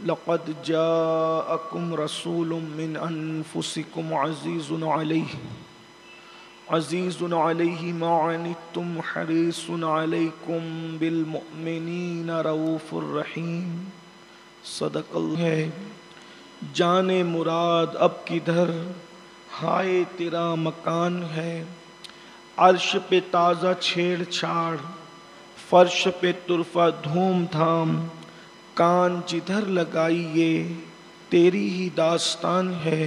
لقد جاءكم رسول من أنفسكم عزيز عليه ما عنتم حريص عليكم بالمؤمنين رؤوف رحيم صدق اللہ ہے۔ جان مراد اب کدھر ہائے تیرا مکان ہے، عرش پہ تازہ چھیڑ چھاڑ، فرش پہ طرفہ دھوم دھام، کان جدھر لگائیے تیری ہی داستان ہے۔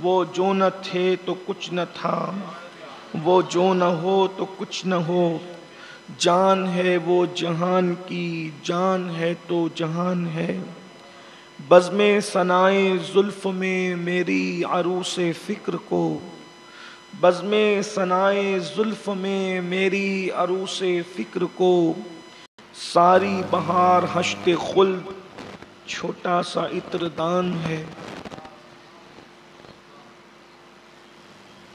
وہ جو نہ تھے تو کچھ نہ تھا، وہ جو نہ ہو تو کچھ نہ ہو، جان ہے وہ جہان کی، جان ہے تو جہان ہے۔ بزم ثنائے زلف میں میری عروس فکر کو، بزم ثنائے زلف میں میری عروس فکر کو، ساری بہار ہشت خلد چھوٹا سا عطر دان ہے۔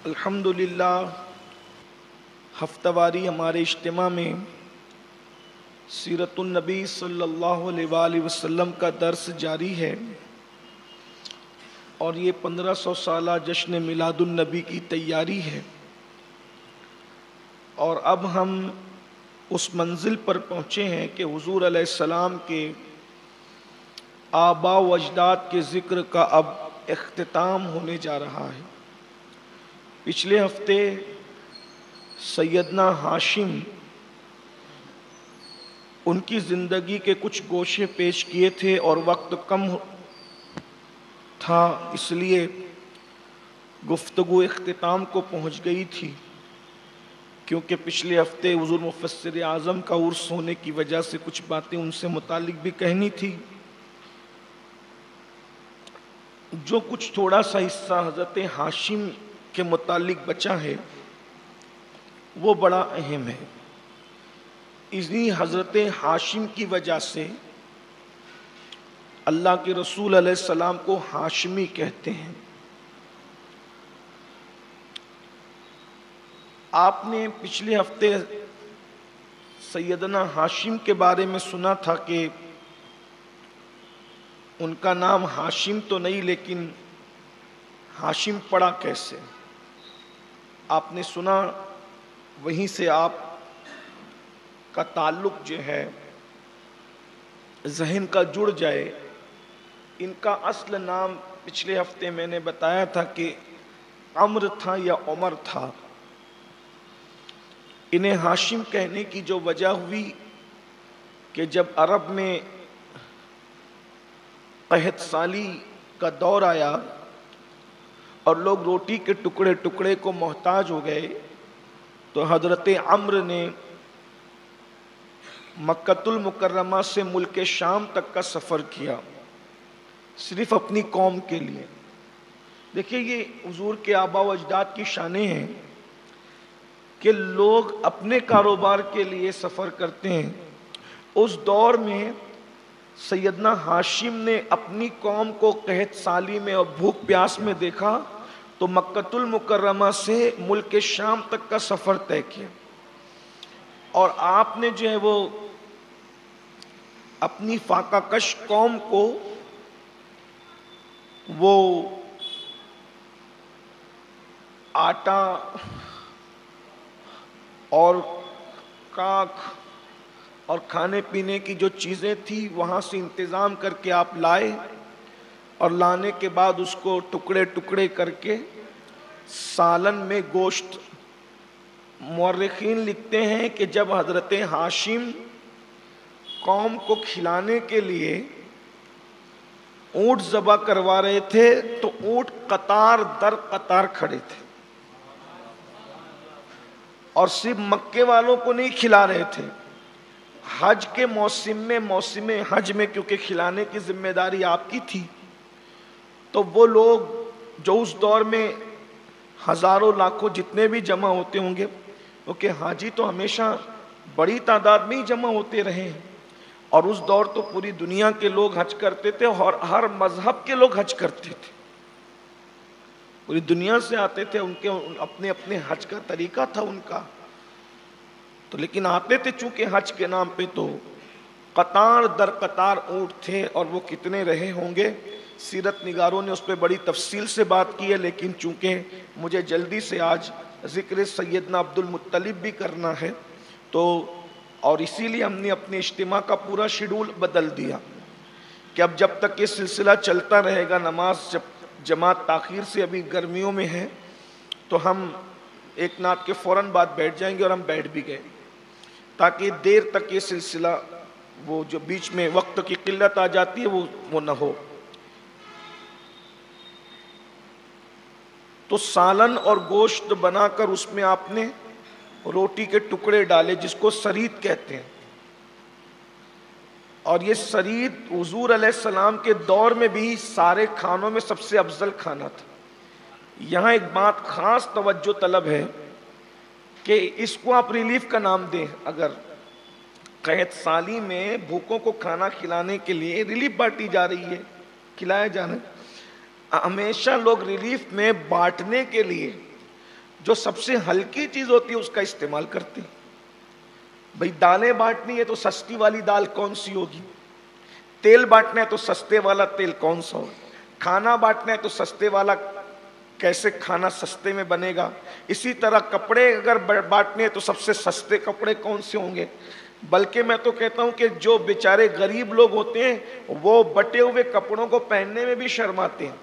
الحمدللہ ہفتہ واری ہمارے اجتماع میں سیرت النبی صلی اللہ علیہ وآلہ وسلم کا درس جاری ہے، اور یہ 1500 سالہ جشن میلاد النبی کی تیاری ہے، اور اب ہم اس منزل پر پہنچے ہیں کہ حضور علیہ السلام کے آباء و اجداد کے ذکر کا اب اختتام ہونے جا رہا ہے۔ پچھلے ہفتے سیدنا ہاشم ان کی زندگی کے کچھ گوشے پیش کیے تھے، اور وقت کم تھا اس لیے گفتگو اختتام کو پہنچ گئی تھی، کیونکہ پچھلے ہفتے حضور مفسر اعظم کا عرس ہونے کی وجہ سے کچھ باتیں ان سے متعلق بھی کہنی تھی۔ جو کچھ تھوڑا سا حصہ حضرت ہاشم کے متعلق بچا ہے وہ بڑا اہم ہے۔ اسی حضرت ہاشم کی وجہ سے اللہ کے رسول علیہ السلام کو ہاشمی کہتے ہیں۔ آپ نے پچھلے ہفتے سیدنا ہاشم کے بارے میں سنا تھا کہ ان کا نام ہاشم تو نہیں، لیکن ہاشم پڑا کیسے؟ آپ نے سنا، وہیں سے آپ کا تعلق جو ہے ذہن کا جڑ جائے۔ ان کا اصل نام پچھلے ہفتے میں نے بتایا تھا کہ عمر تھا یا عمر تھا۔ انہیں ہاشم کہنے کی جو وجہ ہوئی کہ جب عرب میں قحط سالی کا دور آیا اور لوگ روٹی کے ٹکڑے ٹکڑے کو محتاج ہو گئے، تو حضرت عمرو نے مکۃ المکرمہ سے ملک شام تک کا سفر کیا، صرف اپنی قوم کے لیے۔ دیکھیے یہ حضور کے آباء و اجداد کی شانیں ہیں کہ لوگ اپنے کاروبار کے لیے سفر کرتے ہیں۔ اس دور میں سیدنا ہاشم نے اپنی قوم کو قحط سالی میں اور بھوک پیاس میں دیکھا، تو مکۃ المکرمہ سے ملک شام تک کا سفر طے کیا، اور آپ نے جو ہے وہ اپنی فاقہ کش قوم کو وہ آٹا اور کاک اور کھانے پینے کی جو چیزیں تھی وہاں سے انتظام کر کے آپ لائے، اور لانے کے بعد اس کو ٹکڑے ٹکڑے کر کے سالن میں گوشت۔ مورخین لکھتے ہیں کہ جب حضرت ہاشم قوم کو کھلانے کے لیے اونٹ ذبح کروا رہے تھے تو اونٹ قطار در قطار کھڑے تھے، اور صرف مکے والوں کو نہیں کھلا رہے تھے، حج کے موسم میں حج میں کیونکہ کھلانے کی ذمہ داری آپ کی تھی، تو وہ لوگ جو اس دور میں ہزاروں لاکھوں جتنے بھی جمع ہوتے ہوں گے، کیونکہ حاجی تو ہمیشہ بڑی تعداد میں ہی جمع ہوتے رہے ہیں، اور اس دور تو پوری دنیا کے لوگ حج کرتے تھے، اور ہر مذہب کے لوگ حج کرتے تھے، پوری دنیا سے آتے تھے، ان کے اپنے اپنے حج کا طریقہ تھا ان کا، تو لیکن آتے تھے چونکہ حج کے نام پہ، تو قطار در قطار اونٹ تھے، اور وہ کتنے رہے ہوں گے سیرت نگاروں نے اس پہ بڑی تفصیل سے بات کی ہے، لیکن چونکہ مجھے جلدی سے آج ذکر سیدنا عبد المطلب بھی کرنا ہے تو اور اسی لیے ہم نے اپنے اجتماع کا پورا شیڈول بدل دیا کہ اب جب تک یہ سلسلہ چلتا رہے گا، نماز جب جماعت تاخیر سے ابھی گرمیوں میں ہے تو ہم ایک نعت کے فوراً بعد بیٹھ جائیں گے، اور ہم بیٹھ بھی گئے تاکہ دیر تک یہ سلسلہ وہ جو بیچ میں وقت کی قلت آ جاتی ہے وہ نہ ہو۔ تو سالن اور گوشت بنا کر اس میں آپ نے روٹی کے ٹکڑے ڈالے جس کو سرید کہتے ہیں، اور یہ سرید حضور علیہ السلام کے دور میں بھی سارے کھانوں میں سب سے افضل کھانا تھا۔ یہاں ایک بات خاص توجہ طلب ہے کہ اس کو آپ ریلیف کا نام دیں۔ اگر قحط سالی میں بھوکوں کو کھانا کھلانے کے لیے ریلیف بانٹی جا رہی ہے، کھلایا جا رہا ہے، ہمیشہ لوگ ریلیف میں بانٹنے کے لیے جو سب سے ہلکی چیز ہوتی ہے اس کا استعمال کرتے ہیں۔ بھئی دالیں بانٹنی ہے تو سستی والی دال کون سی ہوگی، تیل بانٹنا ہے تو سستے والا تیل کون سا ہوگا، کھانا بانٹنا ہے تو سستے والا کیسے کھانا سستے میں بنے گا، اسی طرح کپڑے اگر بانٹنے ہیں تو سب سے سستے کپڑے کون سے ہوں گے۔ بلکہ میں تو کہتا ہوں کہ جو بیچارے غریب لوگ ہوتے ہیں وہ بٹے ہوئے کپڑوں کو پہننے میں بھی شرماتے ہیں،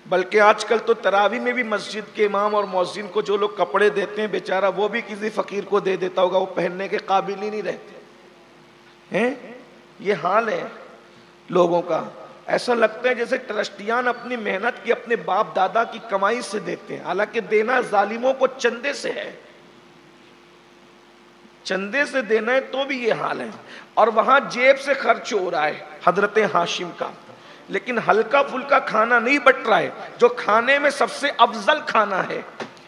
بلکہ آج کل تو تراویح میں بھی مسجد کے امام اور مؤذن کو جو لوگ کپڑے دیتے ہیں بیچارہ وہ بھی کسی فقیر کو دے دیتا ہوگا، وہ پہننے کے قابل ہی نہیں رہتے ہیں۔ یہ حال ہے لوگوں کا، ایسا لگتا ہے جیسے ٹرسٹیان اپنی محنت کی اپنے باپ دادا کی کمائی سے دیتے ہیں، حالانکہ دینا ظالموں کو چندے سے ہے، چندے سے دینا ہے تو بھی یہ حال ہے، اور وہاں جیب سے خرچ ہو رہا ہے حضرت ہاشم کا، لیکن ہلکا پھلکا کھانا نہیں بٹ رہا ہے جو کھانے میں سب سے افضل کھانا ہے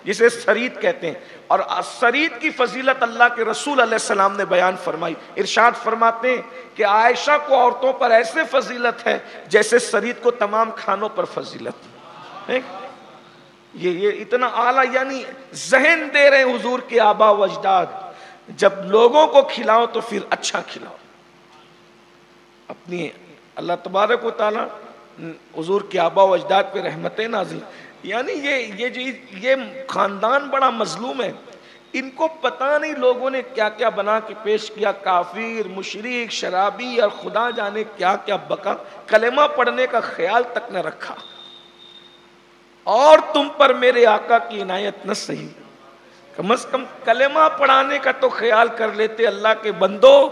جسے سرید کہتے ہیں۔ اور سرید کی فضیلت اللہ کے رسول علیہ السلام نے بیان فرمائی، ارشاد فرماتے ہیں کہ عائشہ کو عورتوں پر ایسے فضیلت ہے جیسے سرید کو تمام کھانوں پر فضیلت ہے۔ یہ اتنا اعلیٰ، یعنی ذہن دے رہے حضور کے آبا و اجداد، جب لوگوں کو کھلاؤ تو پھر اچھا کھلاؤ۔ اپنی اللہ تبارک و تعالی حضور کے آبا و اجداد پہ رحمتیں نازل، یعنی یہ خاندان بڑا مظلوم ہے، ان کو پتہ نہیں لوگوں نے کیا کیا بنا کے پیش کیا، کافر، مشرک، شرابی اور خدا جانے کیا کیا بکا، کلمہ پڑھنے کا خیال تک نہ رکھا۔ اور تم پر میرے آقا کی عنایت نہ سہی، کم از کم کلمہ پڑھانے کا تو خیال کر لیتے۔ اللہ کے بندو،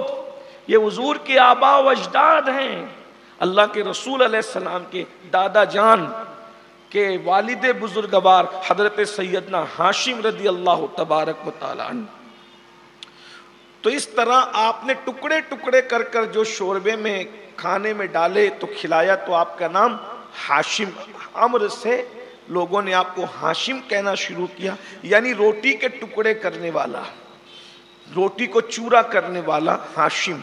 یہ حضور کے آبا و اجداد ہیں، اللہ کے رسول علیہ السلام کے دادا جان کے والد بزرگوار حضرت سیدنا ہاشم رضی اللہ تبارک و تعالی عنہ۔ تو اس طرح آپ نے ٹکڑے ٹکڑے کر کر جو شوربے میں کھانے میں ڈالے تو کھلایا، تو آپ کا نام ہاشم، عمر سے لوگوں نے آپ کو ہاشم کہنا شروع کیا، یعنی روٹی کے ٹکڑے کرنے والا، روٹی کو چورا کرنے والا ہاشم۔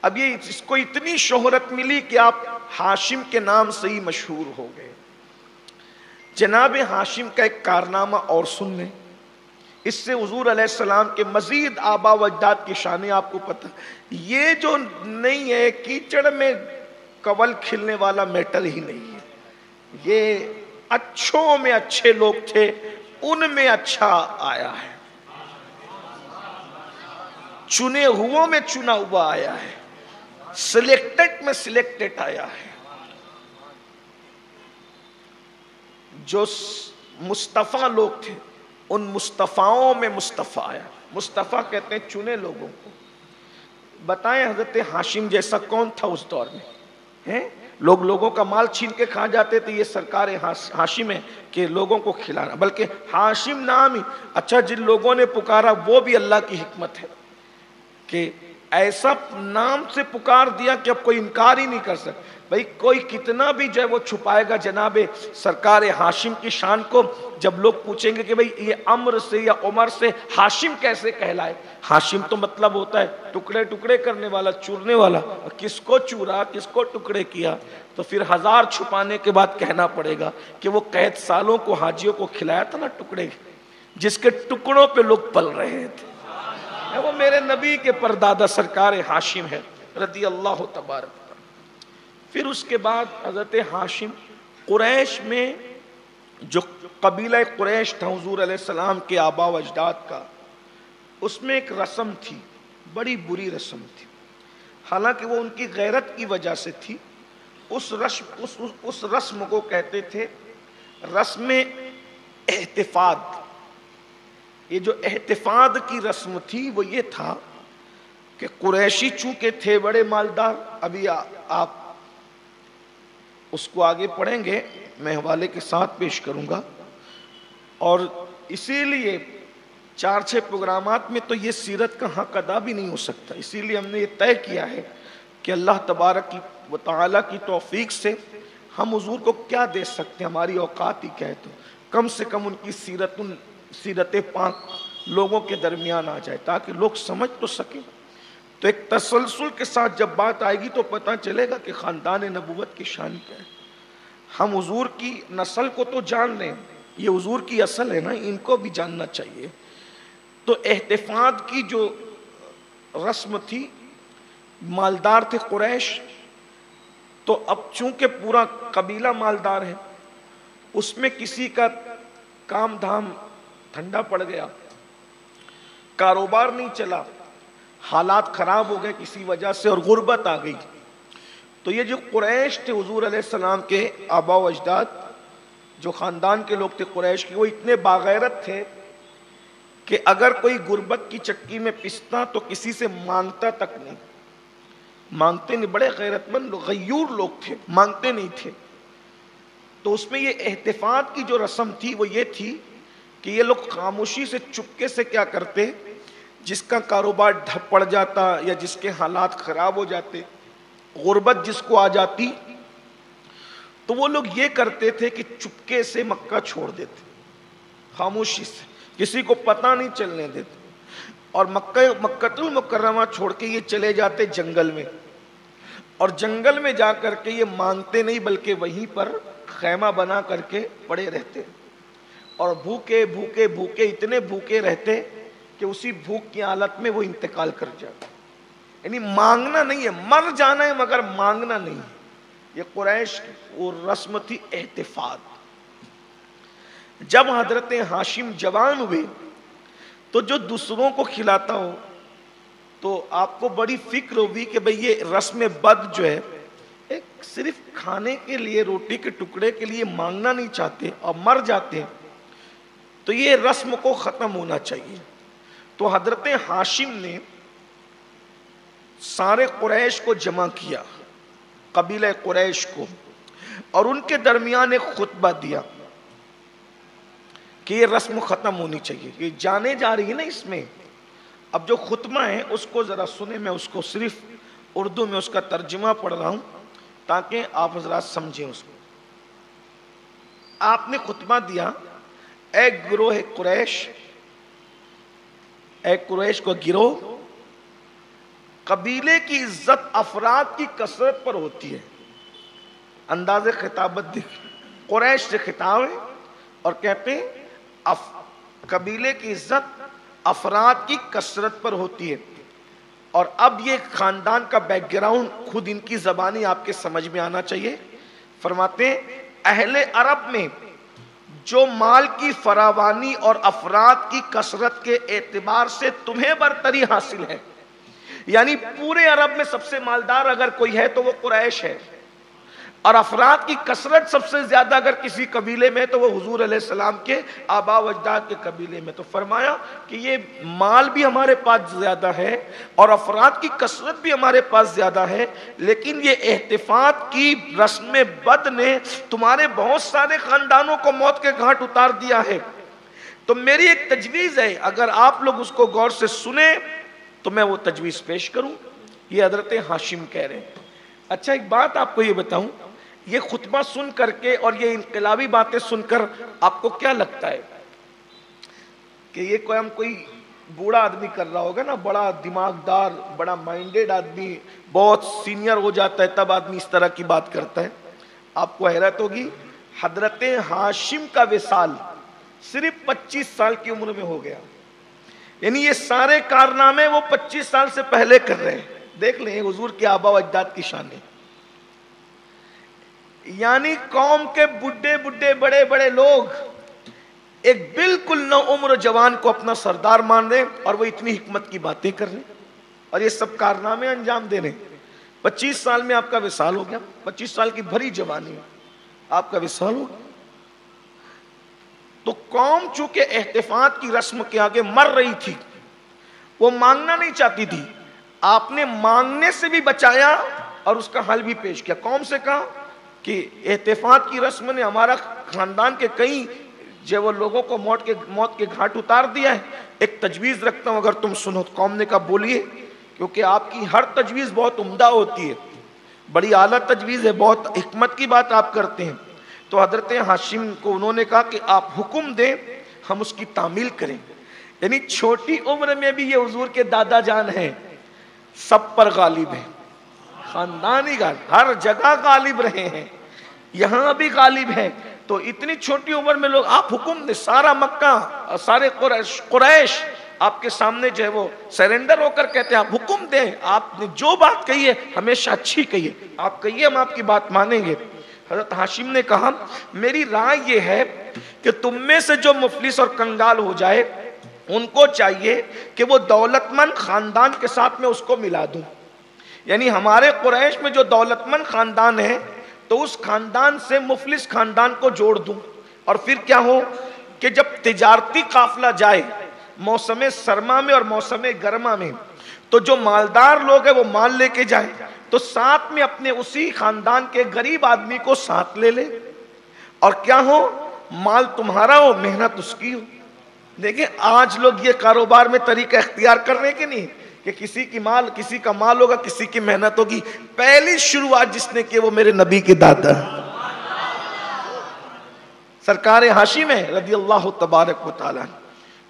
اب یہ اس کو اتنی شہرت ملی کہ آپ ہاشم کے نام سے ہی مشہور ہو گئے۔ جناب ہاشم کا ایک کارنامہ اور سن لیں، اس سے حضور علیہ السلام کے مزید آبا و اجداد کی شانیں آپ کو پتہ۔ یہ جو نہیں ہے کیچڑ میں کول کھلنے والا میٹل ہی نہیں ہے، یہ اچھوں میں اچھے لوگ تھے، ان میں اچھا آیا ہے، چنے ہوا میں چنا ہوا آیا ہے، سلیکٹڈ میں سلیکٹڈ آیا ہے۔ جو مصطفیٰ لوگ تھے ان مصطفیٰوں میں مصطفیٰ آیا، مصطفیٰ کہتے ہیں چنے لوگوں کو۔ بتائیں حضرت ہاشم جیسا کون تھا اس دور میں؟ لوگ لوگوں کا مال چھین کے کھا جاتے تھے، یہ سرکار ہاشم ہے کہ لوگوں کو کھلانا، بلکہ ہاشم نام ہی، اچھا جن لوگوں نے پکارا وہ بھی اللہ کی حکمت ہے کہ ایسا نام سے پکار دیا کہ اب کوئی انکار ہی نہیں کر سکتا۔ بھئی کوئی کتنا بھی جو ہے وہ چھپائے گا جناب سرکار ہاشم کی شان کو، جب لوگ پوچھیں گے کہ بھئی یہ عمر سے یا عمر سے ہاشم کیسے کہلائے؟ ہاشم تو مطلب ہوتا ہے ٹکڑے ٹکڑے کرنے والا، چورنے والا، کس کو چورا کس کو ٹکڑے کیا؟ تو پھر ہزار چھپانے کے بعد کہنا پڑے گا کہ وہ قحط سالوں کو حاجیوں کو کھلایا تھا نا ٹکڑے، جس کے ٹکڑوں پہ لوگ پل رہے تھے۔ ہے وہ میرے نبی کے پردادا سرکار ہاشم ہے رضی اللہ تبارک۔ پھر اس کے بعد حضرت ہاشم قریش میں جو قبیلہ قریش تھا حضور علیہ السلام کے آبا و اجداد کا، اس میں ایک رسم تھی، بڑی بری رسم تھی، حالانکہ وہ ان کی غیرت کی وجہ سے تھی۔ اس رسم کو کہتے تھے رسم احتفاد۔ یہ جو احتفاد کی رسم تھی وہ یہ تھا کہ قریشی چونکہ تھے بڑے مالدار، ابھی آپ اس کو آگے پڑھیں گے، میں حوالے کے ساتھ پیش کروں گا، اور اسی لیے 4-6 پروگرامات میں تو یہ سیرت کا حق ادا بھی نہیں ہو سکتا، اسی لیے ہم نے یہ طے کیا ہے کہ اللہ تبارک و تعالیٰ کی توفیق سے ہم حضور کو کیا دے سکتے ہیں، ہماری اوقات ہی کیا ہے، تو کم سے کم ان کی سیرت پاک لوگوں کے درمیان آ جائے تاکہ لوگ سمجھ تو سکیں۔ تو ایک تسلسل کے ساتھ جب بات آئے گی تو پتہ چلے گا کہ خاندان نبوت کی شان کیا ہے۔ ہم حضور کی نسل کو تو جان لیں، یہ حضور کی اصل ہے نا، ان کو بھی جاننا چاہیے۔ تو احتفاد کی جو رسم تھی، مالدار تھے قریش، تو اب چونکہ پورا قبیلہ مالدار ہے، اس میں کسی کا کام دھام ٹھنڈا پڑ گیا، کاروبار نہیں چلا، حالات خراب ہو گئے کسی وجہ سے اور غربت آ گئی، تو یہ جو قریش تھے حضور علیہ السلام کے آبا و اجداد، جو خاندان کے لوگ تھے قریش کے، وہ اتنے باغیرت تھے کہ اگر کوئی غربت کی چکی میں پستا تو کسی سے مانگتا تک نہیں، مانگتے نہیں، بڑے غیرت مند لوگ، غیور لوگ تھے، مانگتے نہیں تھے۔ تو اس میں یہ احتفاد کی جو رسم تھی وہ یہ تھی کہ یہ لوگ خاموشی سے چپکے سے کیا کرتے، جس کا کاروبار ڈھپ پڑ جاتا یا جس کے حالات خراب ہو جاتے، غربت جس کو آ جاتی، تو وہ لوگ یہ کرتے تھے کہ چپکے سے مکہ چھوڑ دیتے، خاموشی سے، کسی کو پتہ نہیں چلنے دیتے، اور مکہ المکرمہ چھوڑ کے یہ چلے جاتے جنگل میں، اور جنگل میں جا کر کے یہ مانگتے نہیں بلکہ وہیں پر خیمہ بنا کر کے پڑے رہتے، اور بھوکے بھوکے بھوکے اتنے بھوکے رہتے کہ اسی بھوک کی حالت میں وہ انتقال کر جاتے۔ یعنی مانگنا نہیں ہے، مر جانا ہے مگر مانگنا نہیں ہے۔ یہ قریش وہ رسم تھی احتفاد۔ جب حضرت ہاشم جوان ہوئے تو جو دوسروں کو کھلاتا ہو تو آپ کو بڑی فکر ہوئی کہ بھئی یہ رسم بد جو ہے، ایک صرف کھانے کے لیے، روٹی کے ٹکڑے کے لیے مانگنا نہیں چاہتے اور مر جاتے ہیں، تو یہ رسم کو ختم ہونا چاہیے۔ تو حضرت ہاشم نے سارے قریش کو جمع کیا، قبیلہ قریش کو، اور ان کے درمیان ایک خطبہ دیا کہ یہ رسم ختم ہونی چاہیے، یہ جانے جا رہی ہے نا اس میں۔ اب جو خطبہ ہے اس کو ذرا سنیں، میں اس کو صرف اردو میں اس کا ترجمہ پڑھ رہا ہوں تاکہ آپ حضرات سمجھیں اس کو۔ آپ نے خطبہ دیا، اے گروہ قریش، اے قریش کو گروہ، قبیلے کی عزت افراد کی کثرت پر ہوتی ہے۔ انداز خطابت دیکھ، قریش سے خطاب ہے اور کہتے ہیں قبیلے کی عزت افراد کی کثرت پر ہوتی ہے۔ اور اب یہ خاندان کا بیک گراؤنڈ خود ان کی زبانی آپ کے سمجھ میں آنا چاہیے۔ فرماتے ہیں اہل عرب میں جو مال کی فراوانی اور افراد کی کثرت کے اعتبار سے تمہیں برتری حاصل ہے، یعنی پورے عرب میں سب سے مالدار اگر کوئی ہے تو وہ قریش ہے، اور افراد کی کثرت سب سے زیادہ اگر کسی قبیلے میں تو وہ حضور علیہ السلام کے آبا و اجداد کے قبیلے میں۔ تو فرمایا کہ یہ مال بھی ہمارے پاس زیادہ ہے اور افراد کی کثرت بھی ہمارے پاس زیادہ ہے، لیکن یہ احتفاد کی رسم بد نے تمہارے بہت سارے خاندانوں کو موت کے گھاٹ اتار دیا ہے۔ تو میری ایک تجویز ہے، اگر آپ لوگ اس کو غور سے سنیں تو میں وہ تجویز پیش کروں۔ یہ حضرت ہاشم کہہ رہے ہیں۔ اچھا ایک بات آپ کو یہ بتاؤں، یہ خطبہ سن کر کے اور یہ انقلابی باتیں سن کر آپ کو کیا لگتا ہے کہ یہ کوئی بوڑھا آدمی کر رہا ہوگا نا، بڑا دماغ دار، بڑا مائنڈیڈ آدمی، بہت سینئر ہو جاتا ہے تب آدمی اس طرح کی بات کرتا ہے۔ آپ کو حیرت ہوگی، حضرت ہاشم کا وصال صرف 25 سال کی عمر میں ہو گیا، یعنی یہ سارے کارنامے وہ 25 سال سے پہلے کر رہے ہیں. دیکھ لیں حضور کے آبا و اجداد کی شانیں. یعنی قوم کے بڈھے بڈھے بڑے بڑے لوگ ایک بالکل نو عمر جوان کو اپنا سردار مان رہے ہیں اور وہ اتنی حکمت کی باتیں کر رہے ہیں اور یہ سب کارنامے انجام دے رہے ہیں. 25 سال میں آپ کا وصال ہو گیا. 25 سال کی بھری جوانی میں آپ کا وصال ہو گیا. تو قوم چونکہ احتفاظ کی رسم کے آگے مر رہی تھی, وہ مانگنا نہیں چاہتی تھی. آپ نے مانگنے سے بھی بچایا اور اس کا حل بھی پیش کیا. قوم سے کہا کہ احتفاظ کی رسم نے ہمارا خاندان کے کئی جو لوگوں کو موت کے گھاٹ اتار دیا ہے. ایک تجویز رکھتا ہوں, اگر تم سنو. قوم نے کہا بولیے, کیونکہ آپ کی ہر تجویز بہت عمدہ ہوتی ہے, بڑی اعلیٰ تجویز ہے, بہت حکمت کی بات آپ کرتے ہیں. تو حضرت ہاشم کو انہوں نے کہا کہ آپ حکم دیں, ہم اس کی تعمیل کریں. یعنی چھوٹی عمر میں بھی یہ حضور کے دادا جان ہیں, سب پر غالب ہیں, خاندانی غالب, ہر جگہ غالب رہے ہیں, یہاں بھی غالب ہیں. تو اتنی چھوٹی عمر میں لوگ, آپ حکم دیں. سارا مکہ, سارے قریش آپ کے سامنے جو ہے وہ سرنڈر ہو کر کہتے ہیں آپ حکم دیں, آپ نے جو بات کہی ہے ہمیشہ اچھی کہی ہے, آپ کہیے ہم آپ کی بات مانیں گے. حضرت ہاشم نے کہا میری رائے یہ ہے کہ تم میں سے جو مفلس اور کنگال ہو جائے ان کو چاہیے کہ وہ دولت مند خاندان کے ساتھ میں اس کو ملا دوں. یعنی ہمارے قریش میں جو دولت مند خاندان ہے تو اس خاندان سے مفلس خاندان کو جوڑ دوں, اور پھر کیا ہو کہ جب تجارتی قافلہ جائے موسم سرما میں اور موسم گرما میں, تو جو مالدار لوگ ہیں وہ مال لے کے جائیں, تو ساتھ میں اپنے اسی خاندان کے غریب آدمی کو ساتھ لے لے, اور کیا ہو مال تمہارا ہو, محنت اس کی ہو. دیکھیں آج لوگ یہ کاروبار میں طریقہ اختیار کر رہے ہیں کہ نہیں, کہ کسی کا مال ہوگا, کسی کی محنت ہوگی. پہلی شروعات جس نے کی وہ میرے نبی کے دادا سرکار ہاشم ہے رضی اللہ تبارک و تعالیٰ.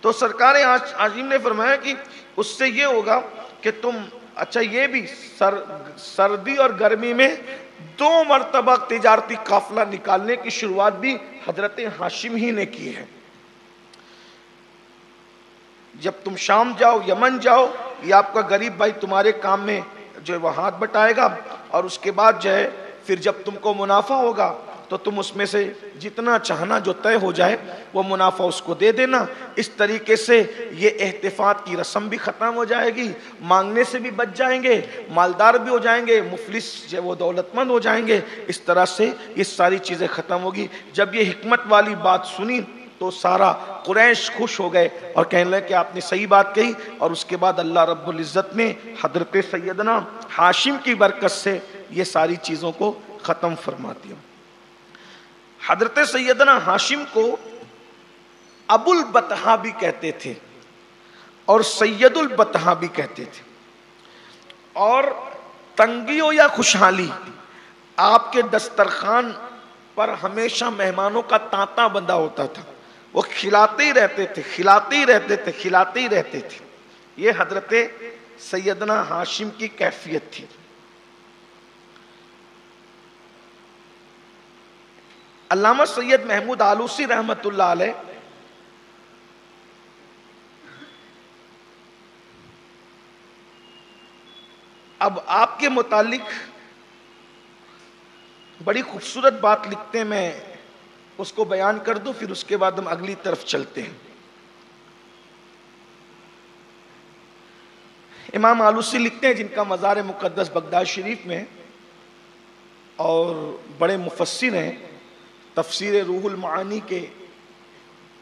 تو سرکار ہاشم نے فرمایا کہ اس سے یہ ہوگا کہ تم, اچھا یہ بھی سردی اور گرمی میں 2 مرتبہ تجارتی قافلہ نکالنے کی شروعات بھی حضرت ہاشم ہی نے کی ہے. جب تم شام جاؤ, یمن جاؤ, یہ آپ کا غریب بھائی تمہارے کام میں جو ہے وہ ہاتھ بٹائے گا, اور اس کے بعد جو ہے پھر جب تم کو منافع ہوگا تو تم اس میں سے جتنا چاہنا جو طے ہو جائے وہ منافع اس کو دے دینا. اس طریقے سے یہ احتفاظ کی رسم بھی ختم ہو جائے گی, مانگنے سے بھی بچ جائیں گے, مالدار بھی ہو جائیں گے, مفلس جو وہ دولت مند ہو جائیں گے. اس طرح سے یہ ساری چیزیں ختم ہوگی. جب یہ حکمت والی بات سنی تو سارا قریش خوش ہو گئے اور کہنے لگے کہ آپ نے صحیح بات کہی. اور اس کے بعد اللہ رب العزت نے حضرت سیدنا ہاشم کی برکت سے یہ ساری چیزوں کو ختم فرما دیا. حضرت سیدنا ہاشم کو ابو البطحاء بھی کہتے تھے اور سید البطحاء بھی کہتے تھے. اور تنگی ہو یا خوشحالی, آپ کے دسترخوان پر ہمیشہ مہمانوں کا تانتا بندھا ہوتا تھا, وہ کھلاتے ہی رہتے تھے, کھلاتے ہی رہتے تھے, کھلاتے ہی رہتے تھے. یہ حضرت سیدنا ہاشم کی کیفیت تھی. علامہ سید محمود آلوسی رحمت اللہ علیہ اب آپ کے متعلق بڑی خوبصورت بات لکھتے ہیں, میں اس کو بیان کر دوں پھر اس کے بعد ہم اگلی طرف چلتے ہیں. امام آلوسی لکھتے ہیں, جن کا مزار مقدس بغداد شریف میں, اور بڑے مفسر ہیں, تفسیر روح المعانی کے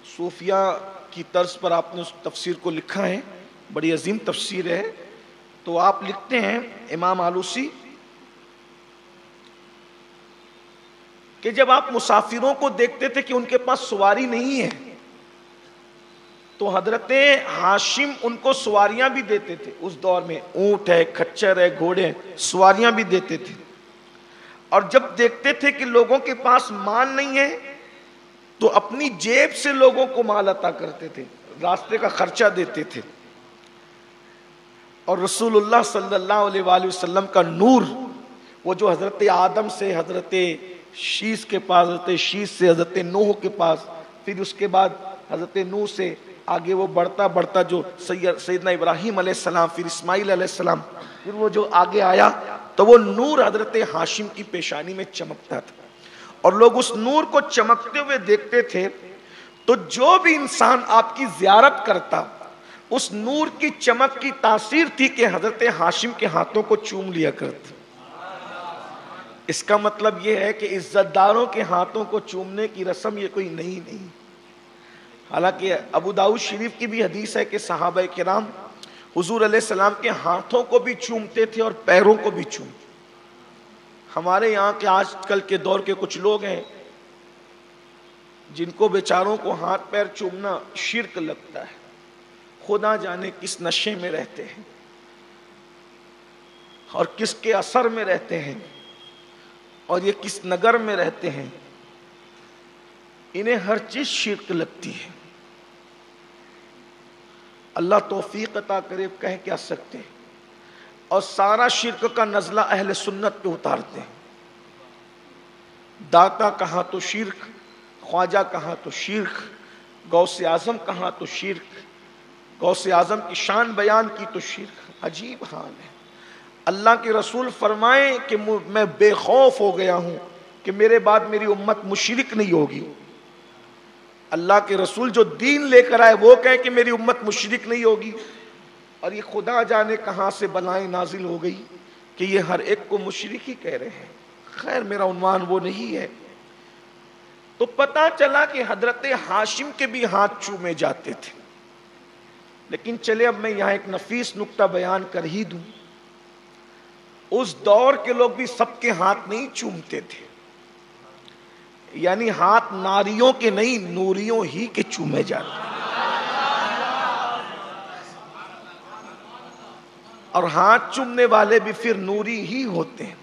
صوفیہ کی طرز پر آپ نے اس تفسیر کو لکھا ہے, بڑی عظیم تفسیر ہے. تو آپ لکھتے ہیں امام آلوسی کہ جب آپ مسافروں کو دیکھتے تھے کہ ان کے پاس سواری نہیں ہے تو حضرت ہاشم ان کو سواریاں بھی دیتے تھے. اس دور میں اونٹ ہے, کھچر ہے, گھوڑے ہیں, سواریاں بھی دیتے تھے. اور جب دیکھتے تھے کہ لوگوں کے پاس مال نہیں ہے تو اپنی جیب سے لوگوں کو مال عطا کرتے تھے, راستے کا خرچہ دیتے تھے. اور رسول اللہ صلی اللہ علیہ وآلہ وسلم کا نور, وہ جو حضرت آدم سے حضرت شیس کے پاس, حضرت شیس سے حضرت نوح کے پاس, پھر اس کے بعد حضرت نوح سے آگے وہ بڑھتا بڑھتا جو سیدنا ابراہیم علیہ السلام، پھر اسماعیل علیہ السلام، پھر وہ جو آگے آیا تو وہ نور حضرت ہاشم کی پیشانی میں چمکتا تھا، اور لوگ اس نور کو چمکتے ہوئے دیکھتے تھے، تو جو بھی انسان آپ کی زیارت کرتا اس نور کی چمک کی تاثیر تھی کہ حضرت ہاشم کے ہاتھوں کو چوم لیا کرتا۔ اس کا مطلب یہ ہے کہ عزت داروں کے ہاتھوں کو چومنے کی رسم یہ کوئی نئی نہیں۔ حالانکہ ابو داؤد شریف کی بھی حدیث ہے کہ صحابہ کرام حضور علیہ السلام کے ہاتھوں کو بھی چومتے تھے اور پیروں کو بھی چومتے۔ ہمارے یہاں کے آج کل کے دور کے کچھ لوگ ہیں جن کو بیچاروں کو ہاتھ پیر چومنا شرک لگتا ہے، خدا جانے کس نشے میں رہتے ہیں اور کس کے اثر میں رہتے ہیں، اور یہ کس نگر میں رہتے ہیں، انہیں ہر چیز شرک لگتی ہے۔ اللہ توفیق عطا کرے، کہہ کیا سکتے ہیں، اور سارا شرک کا نزلہ اہل سنت پہ اتارتے ہیں۔ داتا کہاں تو شرک، خواجہ کہاں تو شرک، غوث اعظم کہاں تو شرک، غوث اعظم کی شان بیان کی تو شرک۔ عجیب حال ہے۔ اللہ کے رسول فرمائیں کہ میں بے خوف ہو گیا ہوں کہ میرے بعد میری امت مشرک نہیں ہوگی۔ اللہ کے رسول جو دین لے کر آئے وہ کہیں کہ میری امت مشرک نہیں ہوگی، اور یہ خدا جانے کہاں سے بلائیں نازل ہو گئی کہ یہ ہر ایک کو مشرک ہی کہہ رہے ہیں۔ خیر میرا عنوان وہ نہیں ہے۔ تو پتا چلا کہ حضرت ہاشم کے بھی ہاتھ چومے جاتے تھے، لیکن چلے اب میں یہاں ایک نفیس نکتہ بیان کر ہی دوں۔ اس دور کے لوگ بھی سب کے ہاتھ نہیں چومتے تھے، یعنی ہاتھ ناریوں کے نہیں نوریوں ہی کے چومے جاتے، اور ہاتھ چومنے والے بھی پھر نوری ہی ہوتے ہیں۔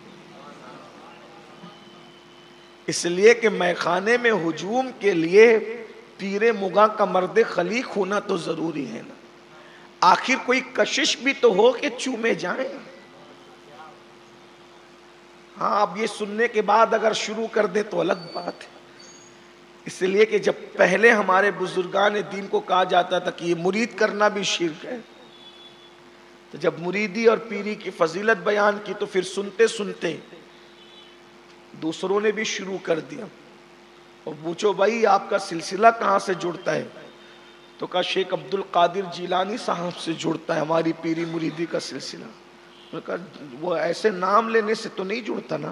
اس لیے کہ میخانے میں ہجوم کے لیے پیر مغاں کا مرد خلیق ہونا تو ضروری ہے نا، آخر کوئی کشش بھی تو ہو کہ چومے جائیں۔ ہاں اب یہ سننے کے بعد اگر شروع کر دیں تو الگ بات ہے۔ اس لیے کہ جب پہلے ہمارے بزرگان دین کو کہا جاتا تھا کہ یہ مرید کرنا بھی شرک ہے، تو جب مریدی اور پیری کی فضیلت بیان کی تو پھر سنتے سنتے دوسروں نے بھی شروع کر دیا، اور پوچھو بھائی آپ کا سلسلہ کہاں سے جڑتا ہے، تو کہا شیخ عبد القادر جیلانی صاحب سے جڑتا ہے ہماری پیری مریدی کا سلسلہ۔ میں کہا وہ ایسے نام لینے سے تو نہیں جڑتا نا،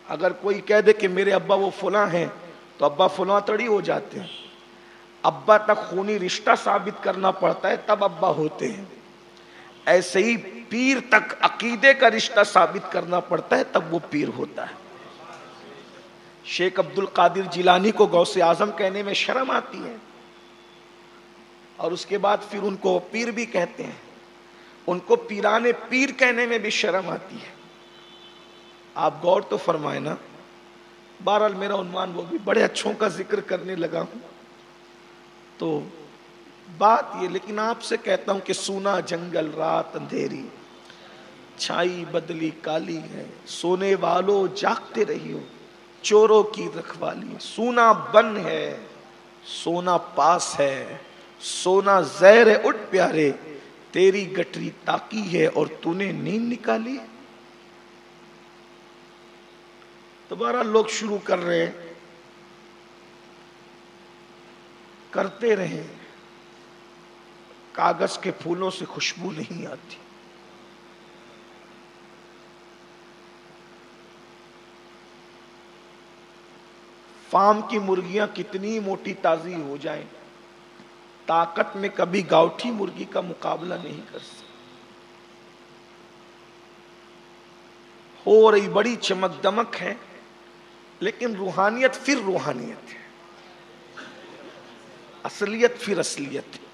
اگر کوئی کہہ دے کہ میرے ابا وہ فلاں ہیں تو ابا فلاں تڑی ہو جاتے ہیں، ابا تک خونی رشتہ ثابت کرنا پڑتا ہے تب ابا ہوتے ہیں، ایسے ہی پیر تک عقیدے کا رشتہ ثابت کرنا پڑتا ہے تب وہ پیر ہوتا ہے۔ شیخ عبد القادر جیلانی کو غوث اعظم کہنے میں شرم آتی ہے، اور اس کے بعد پھر ان کو پیر بھی کہتے ہیں، ان کو پیران پیر کہنے میں بھی شرم آتی ہے۔ آپ غور تو فرمائیں نا۔ بہرحال میرا عنوان وہ بھی بڑے اچھوں کا ذکر کرنے لگا ہوں تو بات یہ، لیکن آپ سے کہتا ہوں کہ سونا جنگل رات اندھیری، چھائی بدلی کالی ہے، سونے والو جاگتے رہیو، چوروں کی رکھوالی، سونا بن ہے سونا پاس ہے، سونا زہر اٹھ پیارے، تیری گٹری تاکی ہے اور تو نے نیند نکالی۔ دوبارہ لوگ شروع کر رہے ہیں، کرتے رہیں، کاغذ کے پھولوں سے خوشبو نہیں آتی۔ فارم کی مرغیاں کتنی موٹی تازی ہو جائیں، طاقت میں کبھی گاؤٹھی مرغی کا مقابلہ نہیں کر سکتی۔ ہو رہی بڑی چمک دمک ہے، لیکن روحانیت پھر روحانیت ہے، اصلیت پھر اصلیت ہے۔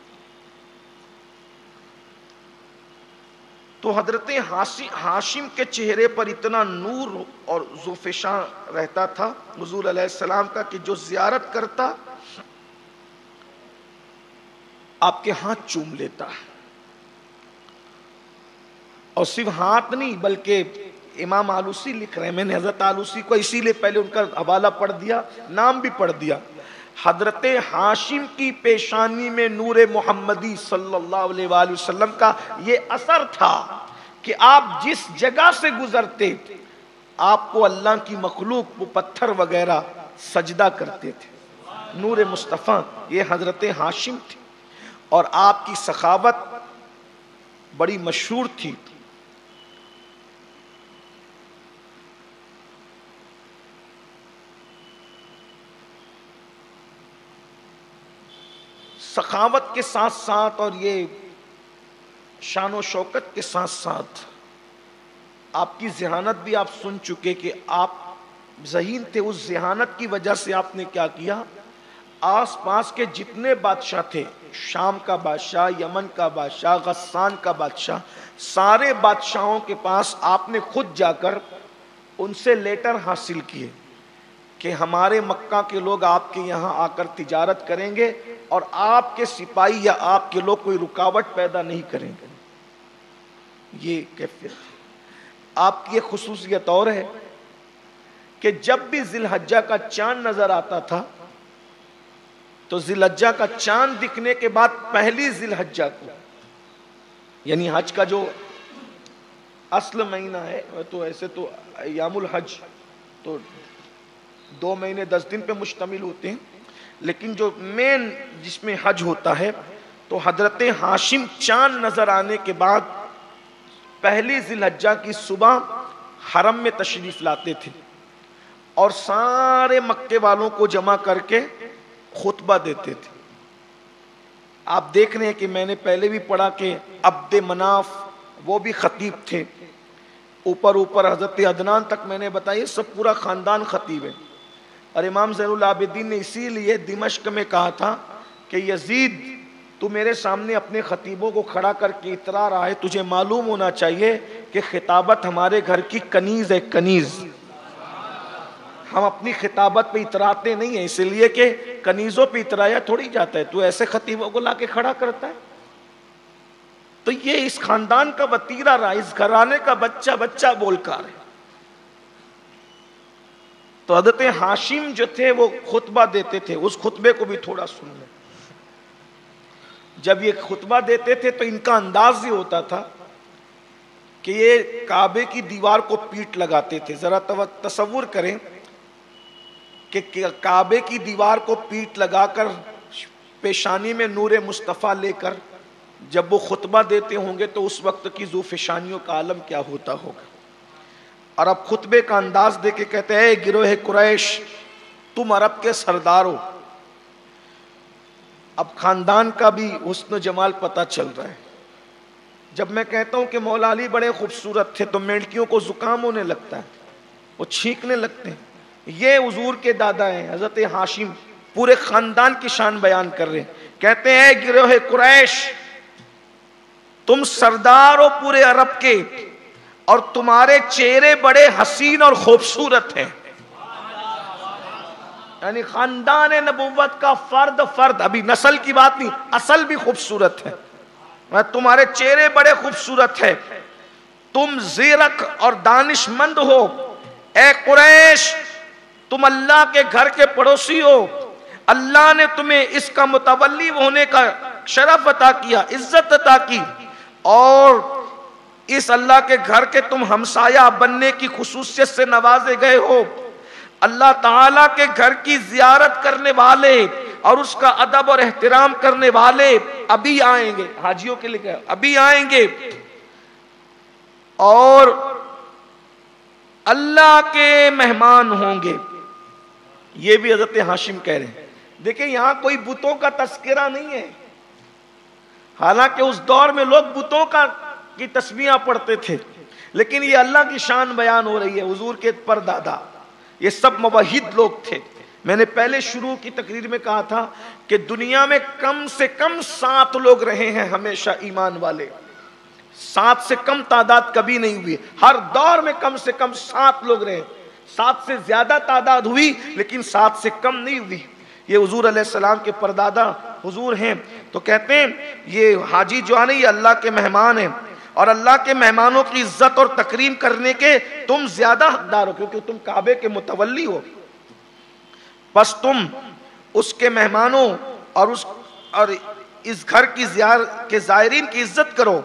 تو حضرت ہاشم کے چہرے پر اتنا نور اور زوفشاں رہتا تھا حضور علیہ السلام کا کہ جو زیارت کرتا آپ کے ہاتھ چوم لیتا، اور صرف ہاتھ نہیں بلکہ امام آلوسی لکھ رہے ہیں، میں نے حضرت آلوسی کو اسی لیے پہلے ان کا حوالہ پڑھ دیا، نام بھی پڑھ دیا، حضرت ہاشم کی پیشانی میں نور محمدی صلی اللہ علیہ وآلہ وسلم کا یہ اثر تھا کہ آپ جس جگہ سے گزرتے آپ کو اللہ کی مخلوق وہ پتھر وغیرہ سجدہ کرتے تھے. نور مصطفیٰ یہ حضرت ہاشم تھے اور آپ کی سخاوت بڑی مشہور تھی. سخاوت کے ساتھ ساتھ اور یہ شان و شوکت کے ساتھ ساتھ آپ کی ذہانت بھی آپ سن چکے کہ آپ ذہین تھے. اس ذہانت کی وجہ سے آپ نے کیا کیا, آس پاس کے جتنے بادشاہ تھے, شام کا بادشاہ, یمن کا بادشاہ, غسان کا بادشاہ, سارے بادشاہوں کے پاس آپ نے خود جا کر ان سے لیٹر حاصل کیے کہ ہمارے مکہ کے لوگ آپ کے یہاں آ کر تجارت کریں گے اور آپ کے سپاہی یا آپ کے لوگ کوئی رکاوٹ پیدا نہیں کریں گے. یہ کیفیت آپ کی خصوصیت اور ہے کہ جب بھی ذی الحجہ کا چاند نظر آتا تھا تو ذی الحجہ کا چاند دکھنے کے بعد پہلی ذی الحجہ کو, یعنی حج کا جو اصل مہینہ ہے, تو ایسے تو ایام الحج تو 2 مہینے 10 دن پہ مشتمل ہوتے ہیں, لیکن جو مین جس میں حج ہوتا ہے تو حضرت ہاشم چاند نظر آنے کے بعد پہلی ذی الحجہ کی صبح حرم میں تشریف لاتے تھے اور سارے مکے والوں کو جمع کر کے خطبہ دیتے تھے. آپ دیکھ رہے ہیں کہ میں نے پہلے بھی پڑھا کہ عبد مناف وہ بھی خطیب تھے, اوپر حضرت عدنان تک میں نے بتایا سب پورا خاندان خطیب ہے. اور امام زین العابدین نے اسی لیے دمشق میں کہا تھا کہ یزید تو میرے سامنے اپنے خطیبوں کو کھڑا کر کے اترا رہا ہے, تجھے معلوم ہونا چاہیے کہ خطابت ہمارے گھر کی کنیز ہے, کنیز. ہم اپنی خطابت پہ اتراتے نہیں ہیں, اس لیے کہ کنیزوں پہ اترایا تھوڑی جاتا ہے, تو ایسے خطیبوں کو لا کے کھڑا کرتا ہے. تو یہ اس خاندان کا وتیرہ رہا, اس گھرانے کا بچہ بولکار ہے. تو حضرت ہاشم جو تھے وہ خطبہ دیتے تھے, اس خطبے کو بھی تھوڑا سن لیں. جب یہ خطبہ دیتے تھے تو ان کا انداز یہ ہوتا تھا کہ یہ کعبے کی دیوار کو پیٹ لگاتے تھے. ذرا تصور کریں کہ کعبے کی دیوار کو پیٹ لگا کر پیشانی میں نور مصطفیٰ لے کر جب وہ خطبہ دیتے ہوں گے تو اس وقت کی ذوفشانیوں کا عالم کیا ہوتا ہوگا. اور اب خطبے کا انداز دے کے کہتے ہیں, اے گروہ قریش تم عرب کے سردار ہو. اب خاندان کا بھی حسن و جمال پتہ چل رہا ہے. جب میں کہتا ہوں کہ مولا علی بڑے خوبصورت تھے تو میںڑکیوں کو زکام ہونے لگتا ہے, وہ چھینکنے لگتے ہیں. یہ حضور کے دادا ہیں حضرت ہاشم, پورے خاندان کی شان بیان کر رہے ہیں. کہتے ہیں, اے گروہ قریش تم سردار ہو پورے عرب کے اور تمہارے چہرے بڑے حسین اور خوبصورت ہیں. یعنی خاندان نبوت کا فرد, ابھی نسل کی بات نہیں, اصل بھی خوبصورت ہے. تمہارے چہرے بڑے خوبصورت ہیں, تم زیرک اور دانش مند ہو. اے قریش تم اللہ کے گھر کے پڑوسی ہو, اللہ نے تمہیں اس کا متولی ہونے کا شرف عطا کیا, عزت عطا کی, اور اس اللہ کے گھر کے تم ہمسایہ بننے کی خصوصیت سے نوازے گئے ہو. اللہ تعالیٰ کے گھر کی زیارت کرنے والے اور اس کا ادب اور احترام کرنے والے ابھی آئیں گے. حاجیوں کے لیے ابھی آئیں گے اور اللہ کے مہمان ہوں گے. یہ بھی حضرت ہاشم کہہ رہے ہیں. دیکھیں یہاں کوئی بتوں کا تذکرہ نہیں ہے, حالانکہ اس دور میں لوگ بتوں کی تسبیحاں پڑھتے تھے, لیکن یہ اللہ کی شان بیان ہو رہی ہے. حضور کے پردادا یہ سب موحد لوگ تھے. میں نے پہلے شروع کی تقریر میں کہا تھا کہ دنیا میں کم سے کم 7 لوگ رہے ہیں ہمیشہ ایمان والے. 7 سے کم تعداد کبھی نہیں ہوئی, ہر دور میں کم سے کم 7 لوگ رہے. 7 سے زیادہ تعداد ہوئی لیکن 7 سے کم نہیں ہوئی. یہ حضور علیہ السلام کے پردادا حضور ہیں. تو کہتے ہیں یہ حاجی جو ہے نا یہ اللہ کے مہمان ہیں, اور اللہ کے مہمانوں کی عزت اور تکریم کرنے کے تم زیادہ حقدار ہو کیونکہ تم کعبے کے متولی ہو. بس تم اس کے مہمانوں اور اس گھر کے زائرین کی عزت کرو،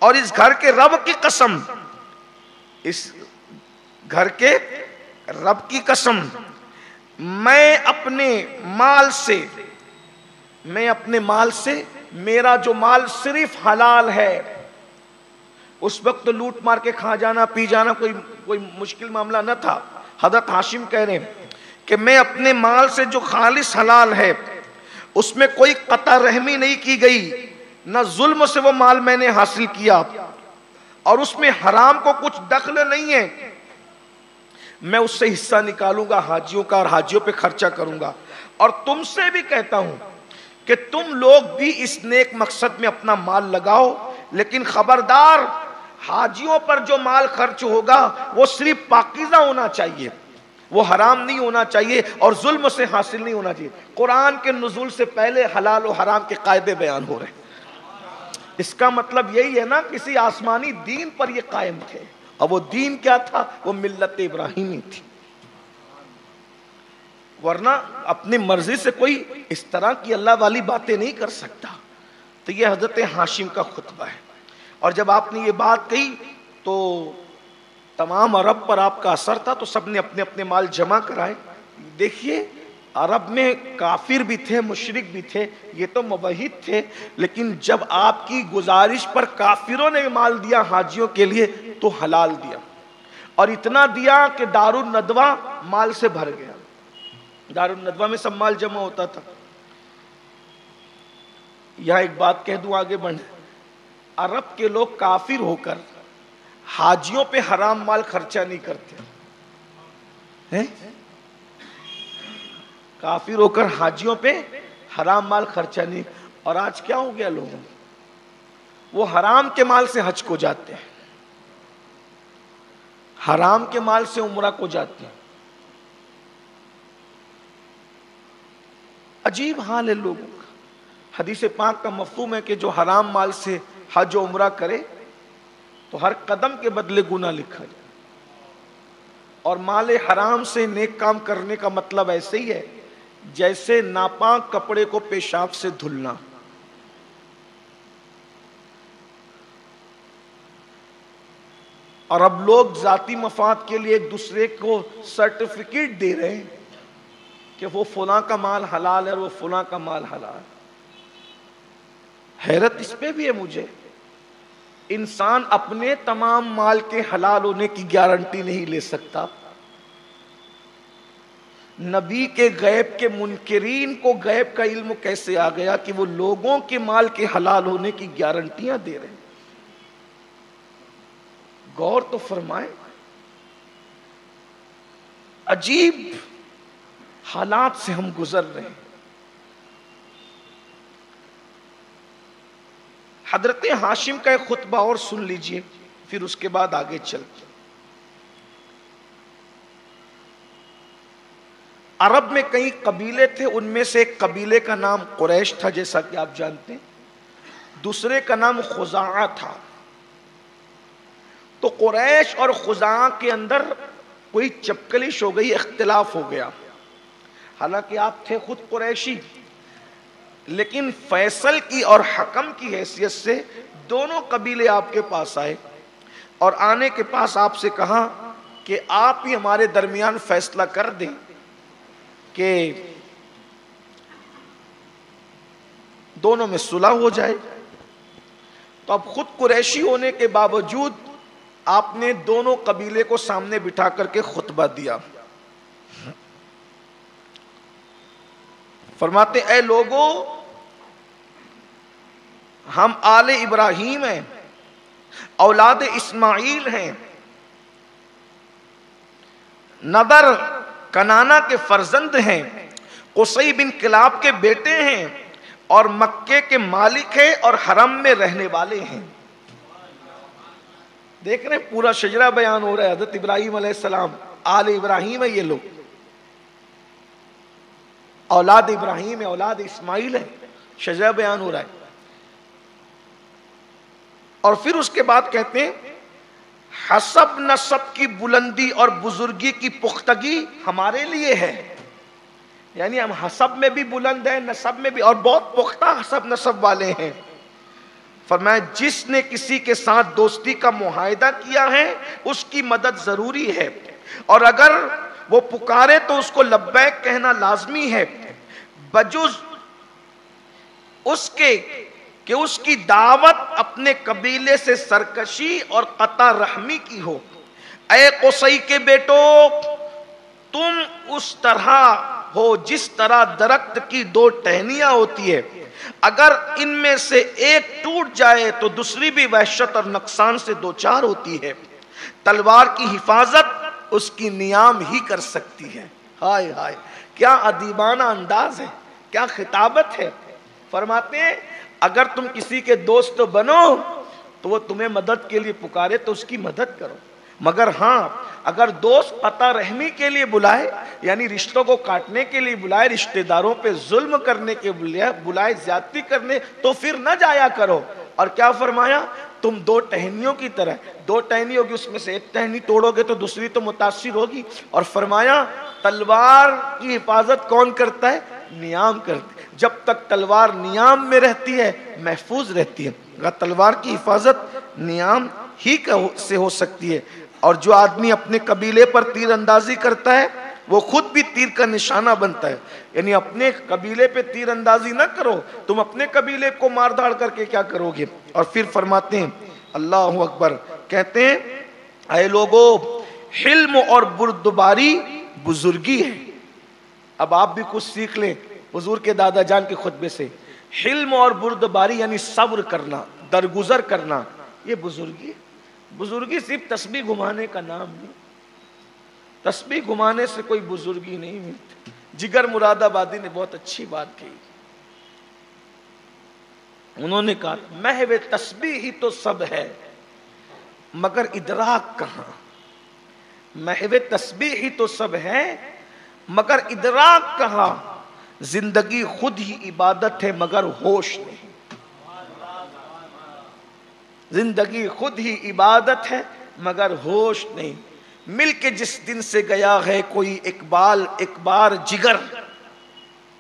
اور اس گھر کے رب کی قسم، اس گھر کے رب کی قسم، میں اپنے مال سے میرا جو مال صرف حلال ہے. اس وقت تو لوٹ مار کے کھا جانا پی جانا کوئی مشکل معاملہ نہ تھا. حضرت ہاشم کہہ رہے ہیں کہ میں اپنے مال سے جو خالص حلال ہے اس میں کوئی قطع رحمی نہیں کی گئی، نہ ظلم سے وہ مال میں نے حاصل کیا، اور اس میں حرام کو کچھ دخل نہیں ہے. میں اس سے حصہ نکالوں گا حاجیوں کا اور حاجیوں پہ خرچہ کروں گا. اور تم سے بھی کہتا ہوں کہ تم لوگ بھی اس نیک مقصد میں اپنا مال لگاؤ، لیکن خبردار حاجیوں پر جو مال خرچ ہوگا وہ صرف پاکیزہ ہونا چاہیے، وہ حرام نہیں ہونا چاہیے اور ظلم سے حاصل نہیں ہونا چاہیے. قرآن کے نزول سے پہلے حلال و حرام کے قاعدے بیان ہو رہے ہیں. اس کا مطلب یہی ہے نا، کسی آسمانی دین پر یہ قائم تھے، اور وہ دین کیا تھا؟ وہ ملت ابراہیمی تھی. ورنہ اپنی مرضی سے کوئی اس طرح کی اللہ والی باتیں نہیں کر سکتا. تو یہ حضرت ہاشم کا خطبہ ہے. اور جب آپ نے یہ بات کہی تو تمام عرب پر آپ کا اثر تھا، تو سب نے اپنے اپنے مال جمع کرائے. دیکھیے عرب میں کافر بھی تھے، مشرک بھی تھے، یہ تو موحد تھے، لیکن جب آپ کی گزارش پر کافروں نے مال دیا حاجیوں کے لیے تو حلال دیا، اور اتنا دیا کہ دارالندوہ مال سے بھر گیا. دارالندوہ میں سب مال جمع ہوتا تھا. یہاں ایک بات کہہ دوں آگے بڑھ، عرب کے لوگ کافر ہو کر حاجیوں پہ حرام مال خرچہ نہیں کرتے. کافر ہو کر حاجیوں پہ حرام مال خرچہ نہیں. اور آج کیا ہو گیا لوگوں، وہ حرام کے مال سے حج کو جاتے ہیں، حرام کے مال سے عمرہ کو جاتے ہیں. عجیب حال ہے لوگوں کا. حدیث پاک کا مفہوم ہے کہ جو حرام مال سے حج و عمرہ کرے تو ہر قدم کے بدلے گناہ لکھا جائے. اور مال حرام سے نیک کام کرنے کا مطلب ایسے ہی ہے جیسے ناپاک کپڑے کو پیشاب سے دھلنا. اور اب لوگ ذاتی مفاد کے لیے ایک دوسرے کو سرٹیفکیٹ دے رہے ہیں کہ وہ فلاں کا مال حلال ہے اور وہ فلاں کا مال حلال ہے. حیرت اس پہ بھی ہے مجھے. انسان اپنے تمام مال کے حلال ہونے کی گارنٹی نہیں لے سکتا. نبی کے غیب کے منکرین کو غیب کا علم کیسے آ گیا کہ وہ لوگوں کے مال کے حلال ہونے کی گارنٹیاں دے رہے ہیں؟ غور تو فرمائیں. عجیب حالات سے ہم گزر رہے ہیں. حضرت ہاشم کا ایک خطبہ اور سن لیجئے، پھر اس کے بعد آگے چلتے. عرب میں کئی قبیلے تھے، ان میں سے ایک قبیلے کا نام قریش تھا جیسا کہ آپ جانتے ہیں، دوسرے کا نام خزاعہ تھا. تو قریش اور خزاعہ کے اندر کوئی چپکلش ہو گئی، اختلاف ہو گیا. حالانکہ آپ تھے خود قریشی، لیکن فیصل کی اور حکم کی حیثیت سے دونوں قبیلے آپ کے پاس آئے، اور آنے کے پاس آپ سے کہا کہ آپ ہی ہمارے درمیان فیصلہ کر دیں کہ دونوں میں صلح ہو جائے. تو اب خود قریشی ہونے کے باوجود آپ نے دونوں قبیلے کو سامنے بٹھا کر کے خطبہ دیا. فرماتے اے لوگو، ہم آل ابراہیم ہیں، اولاد اسماعیل ہیں، نضر کنانا کے فرزند ہیں، قصی بن کلاب کے بیٹے ہیں، اور مکے کے مالک ہیں اور حرم میں رہنے والے ہیں. دیکھ رہے ہیں پورا شجرہ بیان ہو رہا ہے. حضرت ابراہیم علیہ السلام آل ابراہیم ہے، یہ لوگ اولاد ابراہیم ہے، اولاد اسماعیل ہے، شجرہ بیان ہو رہا ہے. اور پھر اس کے بعد کہتے ہیں حسب نسب کی بلندی اور بزرگی کی پختگی ہمارے لیے ہے، یعنی ہم حسب میں بھی بلند ہیں، نسب میں بھی، اور بہت پختہ حسب نسب والے ہیں۔ فرمایا جس نے کسی کے ساتھ دوستی کا معاہدہ کیا ہے اس کی مدد ضروری ہے، اور اگر وہ پکارے تو اس کو لبیک کہنا لازمی ہے، بجز اس کے کہ اس کی دعوت اپنے قبیلے سے سرکشی اور قطع رحمی کی ہو۔ اے قصی کے بیٹو، تم اس طرح ہو جس طرح درخت کی دو ٹہنیاں ہوتی ہے، اگر ان میں سے ایک ٹوٹ جائے تو دوسری بھی وحشت اور نقصان سے دوچار ہوتی ہے، تلوار کی حفاظت اس کی نیام ہی کر سکتی ہے۔ ہائے ہائے، کیا ادیبانہ انداز ہے، کیا خطابت ہے۔ فرماتے ہیں اگر تم کسی کے دوست بنو تو وہ تمہیں مدد کے لیے پکارے تو اس کی مدد کرو، مگر ہاں اگر دوست قطع رحمی کے لیے بلائے، یعنی رشتوں کو کاٹنے کے لیے بلائے، رشتہ داروں پہ ظلم کرنے کے بلائے، زیادتی کرنے، تو پھر نہ جایا کرو۔ اور کیا فرمایا؟ تم دو ٹہنیوں کی طرح، دو ٹہنی ہوگی، اس میں سے ایک ٹہنی توڑو گے تو دوسری تو متاثر ہوگی۔ اور فرمایا تلوار کی حفاظت کون کرتا ہے؟ نیام کرتا ہے۔ جب تک تلوار نیام میں رہتی ہے محفوظ رہتی ہے، اگر تلوار کی حفاظت نیام ہی سے ہو سکتی ہے۔ اور جو آدمی اپنے قبیلے پر تیر اندازی کرتا ہے وہ خود بھی تیر کا نشانہ بنتا ہے، یعنی اپنے قبیلے پہ تیر اندازی نہ کرو، تم اپنے قبیلے کو مار دھاڑ کر کے کیا کرو گے۔ اور پھر فرماتے ہیں اللہ اکبر، کہتے ہیں اے لوگو، حلم اور بردباری بزرگی ہے۔ اب آپ بھی کچھ سیکھ لیں حضور کے دادا جان کے خطبے سے۔ حلم اور بردباری یعنی صبر کرنا، درگزر کرنا، یہ بزرگی ہے۔ بزرگی صرف تسبیح گھمانے کا نام نہیں، تسبیح گھمانے سے کوئی بزرگی نہیں ملتی۔ جگر مراد آبادی نے بہت اچھی بات کہی، انہوں نے کہا محو تسبیح ہی تو سب ہے مگر ادراک کہاں، محو تسبیح ہی تو سب ہے مگر ادراک کہاں، زندگی خود ہی عبادت ہے مگر ہوش نہیں، زندگی خود ہی عبادت ہے مگر ہوش نہیں۔ مل کے جس دن سے گیا ہے کوئی اقبال ایک بار جگر،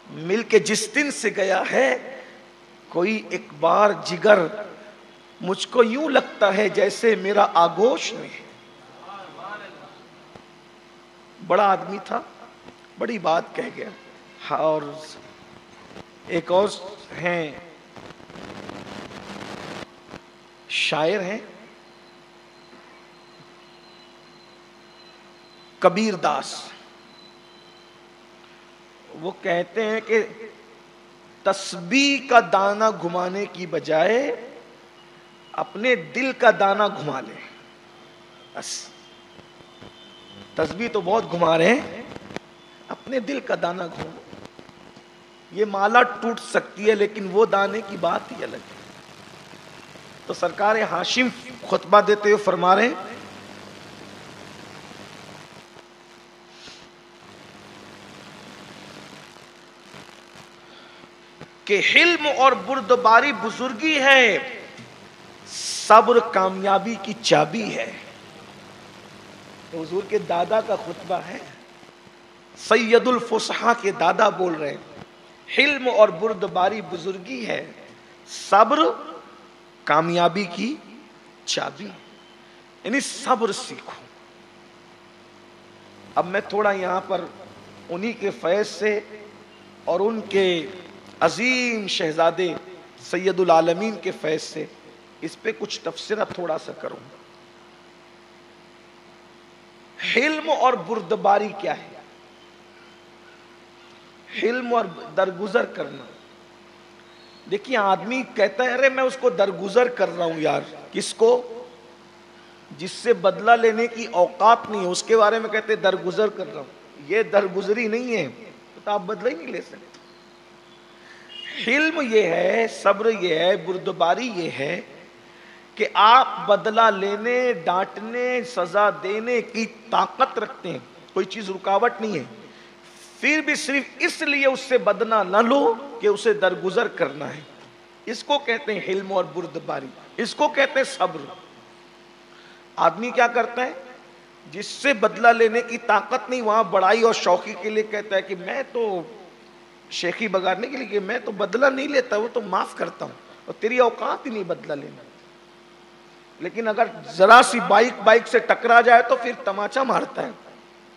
مل کے جس دن سے گیا ہے کوئی ایک بار جگر، مجھ کو یوں لگتا ہے جیسے میرا آگوش میں۔ بڑا آدمی تھا، بڑی بات کہہ گیا۔ اور ایک اور ہیں شاعر ہیں کبیر داس، وہ کہتے ہیں کہ تسبیح کا دانہ گھمانے کی بجائے اپنے دل کا دانہ گھما لے۔ بس تسبیح تو بہت گھما رہے ہیں، اپنے دل کا دانہ گھما۔ یہ مالا ٹوٹ سکتی ہے لیکن وہ دانے کی بات ہی الگ ہے۔ تو سرکار ہاشم خطبہ دیتے ہوئے فرما رہے ہیں کہ حلم اور بردباری بزرگی ہے، صبر کامیابی کی چابی ہے۔ تو حضور کے دادا کا خطبہ ہے، سید الفصحاء کے دادا بول رہے ہیں حلم اور بردباری بزرگی ہے، صبر کامیابی کی چابی، یعنی صبر سیکھو۔ اب میں تھوڑا یہاں پر انہی کے فیض سے اور ان کے عظیم شہزادے سید العالمین کے فیض سے اس پہ کچھ تفسیرہ تھوڑا سا کروں۔ حلم اور بردباری کیا ہے؟ حلم اور درگزر کرنا۔ دیکھیے آدمی کہتا ہے ارے میں اس کو درگزر کر رہا ہوں یار، کس کو؟ جس سے بدلہ لینے کی اوقات نہیں ہے اس کے بارے میں کہتے ہیں درگزر کر رہا ہوں، یہ درگزری نہیں ہے، تو آپ بدلہ ہی نہیں لے سکتے۔ حلم یہ ہے، صبر یہ ہے، بردباری یہ ہے کہ آپ بدلہ لینے، ڈانٹنے، سزا دینے کی طاقت رکھتے ہیں، کوئی چیز رکاوٹ نہیں ہے، پھر بھی صرف اس لیے اس سے بدلہ نہ لو کہ اسے درگزر کرنا ہے۔ اس کو کہتے ہیں حلم اور بردباری، اس کو کہتے ہیں صبر۔ آدمی کیا کرتا ہے جس سے بدلہ لینے کی طاقت نہیں، وہاں بڑائی اور شوخی کے لیے کہتا ہے کہ میں تو شیخی بگاڑنے کے لیے کہ میں تو بدلہ نہیں لیتا، وہ تو معاف کرتا ہوں، اور تیری اوقات ہی نہیں بدلہ لینا. لیکن اگر ذرا سی بائک سے ٹکرا جائے تو پھر تماچا مارتا ہے.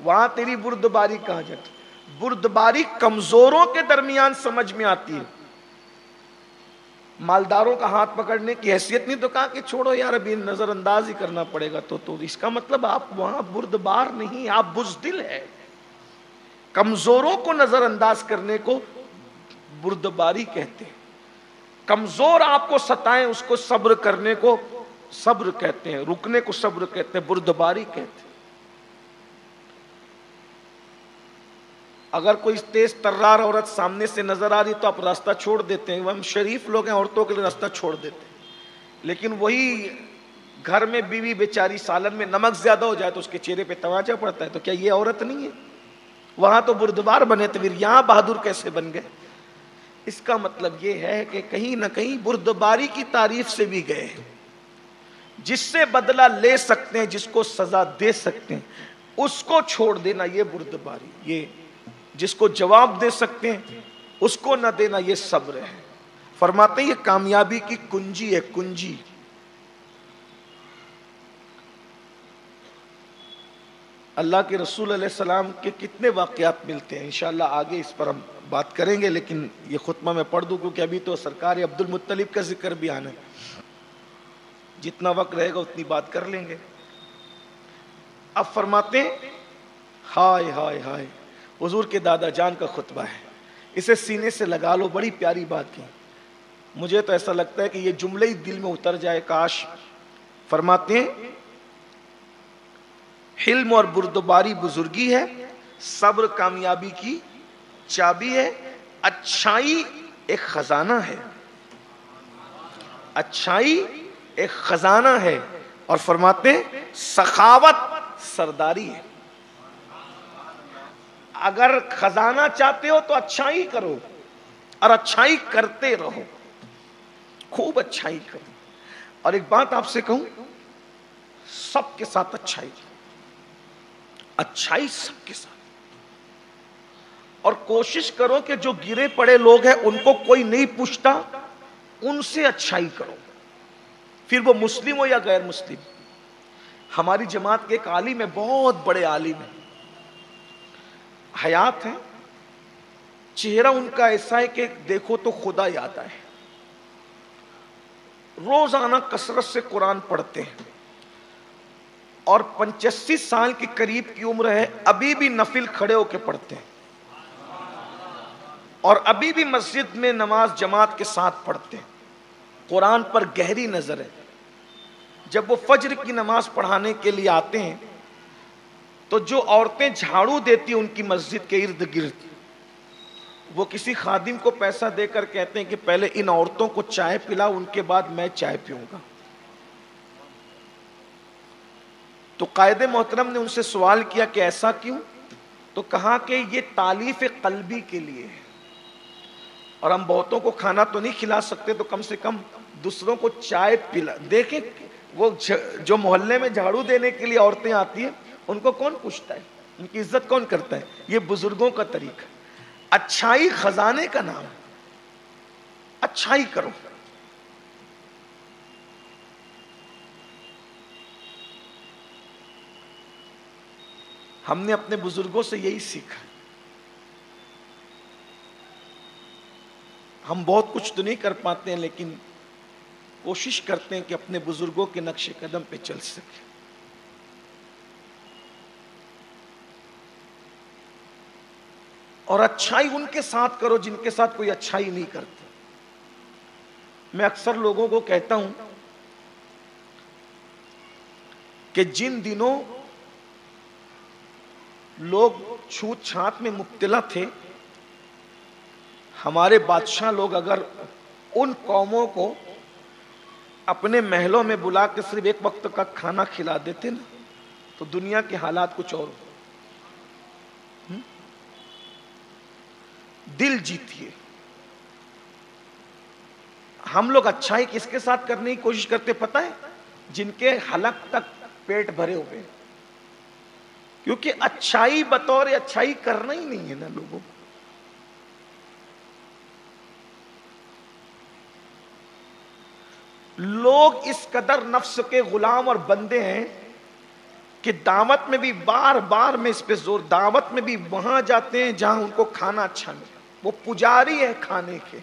وہاں تیری بردباری کہاں جاتی؟ بردباری کمزوروں کے درمیان سمجھ میں آتی ہے. مالداروں کا ہاتھ پکڑنے کی حیثیت نہیں، تو کہا کہ چھوڑو یار ابھی نظر انداز ہی کرنا پڑے گا. تو اس کا مطلب آپ وہاں بردبار نہیں، آپ بزدل ہے. کمزوروں کو نظر انداز کرنے کو بردباری کہتے ہیں. کمزور آپ کو ستائیں اس کو صبر کرنے کو صبر کہتے ہیں، رکنے کو صبر کہتے ہیں، بردباری کہتے ہیں. اگر کوئی تیز ترار عورت سامنے سے نظر آ رہی تو آپ راستہ چھوڑ دیتے ہیں. ہم شریف لوگ ہیں، عورتوں کے لیے راستہ چھوڑ دیتے ہیں. لیکن وہی گھر میں بیوی بیچاری سالن میں نمک زیادہ ہو جائے تو اس کے چہرے پہ تماچا پڑتا ہے، تو کیا یہ عورت نہیں ہے؟ وہاں تو بردبار بنے تھے، پھر یہاں بہادر کیسے بن گئے؟ اس کا مطلب یہ ہے کہ کہیں نہ کہیں بردباری کی تعریف سے بھی گئے. جس سے بدلہ لے سکتے ہیں، جس کو سزا دے سکتے ہیں، اس کو چھوڑ دینا یہ بردباری. یہ جس کو جواب دے سکتے ہیں اس کو نہ دینا یہ صبر ہے. فرماتے ہیں یہ کامیابی کی کنجی ہے، کنجی. اللہ کے رسول علیہ السلام کے کتنے واقعات ملتے ہیں، انشاءاللہ آگے اس پر ہم بات کریں گے، لیکن یہ خطبہ میں پڑھ دوں کیونکہ ابھی تو سرکار عبد المطلب کا ذکر بھی آنا ہے. جتنا وقت رہے گا اتنی بات کر لیں گے. اب فرماتے ہیں ہائے ہائے ہائے، حضور کے دادا جان کا خطبہ ہے، اسے سینے سے لگا لو. بڑی پیاری بات کی. مجھے تو ایسا لگتا ہے کہ یہ جملے ہی دل میں اتر جائے کاش. فرماتے ہیں حلم اور بردباری بزرگی ہے، صبر کامیابی کی چابی ہے، اچھائی ایک خزانہ ہے. اچھائی ایک خزانہ ہے. اور فرماتے ہیں سخاوت سرداری ہے. اگر خزانہ چاہتے ہو تو اچھائی کرو اور اچھائی کرتے رہو، خوب اچھائی کرو. اور ایک بات آپ سے کہوں، سب کے ساتھ اچھائی، اچھائی سب کے ساتھ. اور کوشش کرو کہ جو گرے پڑے لوگ ہیں ان کو کوئی نہیں پوچھتا، ان سے اچھائی کرو، پھر وہ مسلم ہو یا غیر مسلم. ہماری جماعت کے ایک عالم ہے، بہت بڑے عالم ہیں، حیات ہیں. چہرہ ان کا ایسا ہے کہ دیکھو تو خدا یاد آئے. روزانہ کثرت سے قرآن پڑھتے ہیں اور 85 سال کے قریب کی عمر ہے، ابھی بھی نفل کھڑے ہو کے پڑھتے ہیں اور ابھی بھی مسجد میں نماز جماعت کے ساتھ پڑھتے ہیں. قرآن پر گہری نظر ہے. جب وہ فجر کی نماز پڑھانے کے لیے آتے ہیں تو جو عورتیں جھاڑو دیتی ہیں ان کی مسجد کے ارد گرد، وہ کسی خادم کو پیسہ دے کر کہتے ہیں کہ پہلے ان عورتوں کو چائے پلا، ان کے بعد میں چائے پیوں گا. تو قائد محترم نے ان سے سوال کیا کہ ایسا کیوں؟ تو کہا کہ یہ تالیف قلبی کے لیے ہے، اور ہم بہتوں کو کھانا تو نہیں کھلا سکتے، تو کم سے کم دوسروں کو چائے پلا. دیکھیں وہ جو محلے میں جھاڑو دینے کے لیے عورتیں آتی ہیں ان کو کون پوچھتا ہے، ان کی عزت کون کرتا ہے؟ یہ بزرگوں کا طریقہ. اچھائی خزانے کا نام، اچھائی کرو. ہم نے اپنے بزرگوں سے یہی سیکھا. ہم بہت کچھ تو نہیں کر پاتے ہیں لیکن کوشش کرتے ہیں کہ اپنے بزرگوں کے نقش قدم پہ چل سکیں. اور اچھائی ان کے ساتھ کرو جن کے ساتھ کوئی اچھائی نہیں کرتا. میں اکثر لوگوں کو کہتا ہوں کہ جن دنوں لوگ چھوت چھات میں مبتلا تھے، ہمارے بادشاہ لوگ اگر ان قوموں کو اپنے محلوں میں بلا کے صرف ایک وقت کا کھانا کھلا دیتے نا تو دنیا کے حالات کچھ اور. دل جیتیے. ہم لوگ اچھائی کس کے ساتھ کرنے کی کوشش کرتے پتہ ہے؟ جن کے حلق تک پیٹ بھرے ہوئے، کیونکہ اچھائی بطور اچھائی کرنا ہی نہیں ہے نا لوگوں کو. لوگ اس قدر نفس کے غلام اور بندے ہیں کہ دعوت میں بھی بار بار میں اس پہ زور، دعوت میں بھی وہاں جاتے ہیں جہاں ان کو کھانا اچھا ملے. وہ پجاری ہے کھانے کے.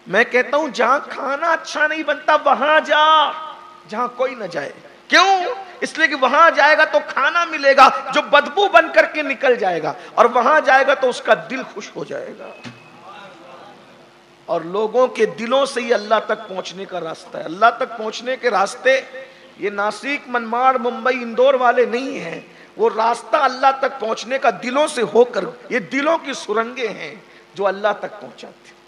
میں کہتا ہوں جہاں کھانا اچھا نہیں بنتا وہاں جا جہاں کوئی نہ جائے. کیوں؟ اس لیے کہ وہاں جائے گا تو کھانا ملے گا جو بدبو بن کر کے نکل جائے گا، اور وہاں جائے گا تو اس کا دل خوش ہو جائے گا. اور لوگوں کے دلوں سے ہی اللہ تک پہنچنے کا راستہ ہے. اللہ تک پہنچنے کے راستے یہ ناسک، منماڑ، ممبئی، اندور والے نہیں ہیں. وہ راستہ اللہ تک پہنچنے کا دلوں سے ہو کر، یہ دلوں کی سرنگیں ہیں جو اللہ تک پہنچاتے ہیں.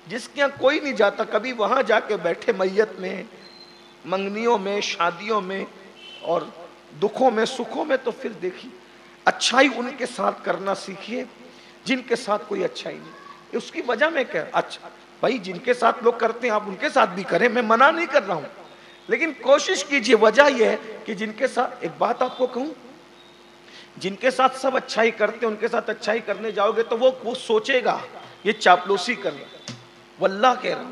جس کے یہاں کوئی نہیں جاتا، کبھی وہاں جا کے بیٹھے میت میں، منگنیوں میں، شادیوں میں اور دکھوں میں، سکھوں میں، تو پھر دیکھیے اچھائی ان کے ساتھ کرنا سیکھیے جن کے ساتھ کوئی اچھائی نہیں. اس کی وجہ میں کیا؟ اچھا بھائی جن کے ساتھ لوگ کرتے ہیں آپ ان کے ساتھ بھی کریں، میں منع نہیں کر رہا ہوں، لیکن کوشش کیجئے. وجہ یہ ہے کہ جن کے ساتھ، ایک بات آپ کو کہوں، جن کے ساتھ سب اچھائی کرتے ہیں ان کے ساتھ اچھائی کرنے جاؤ گے تو وہ سوچے گا یہ چاپلوسی کر رہا ہے. واللہ کہہ رہا ہوں،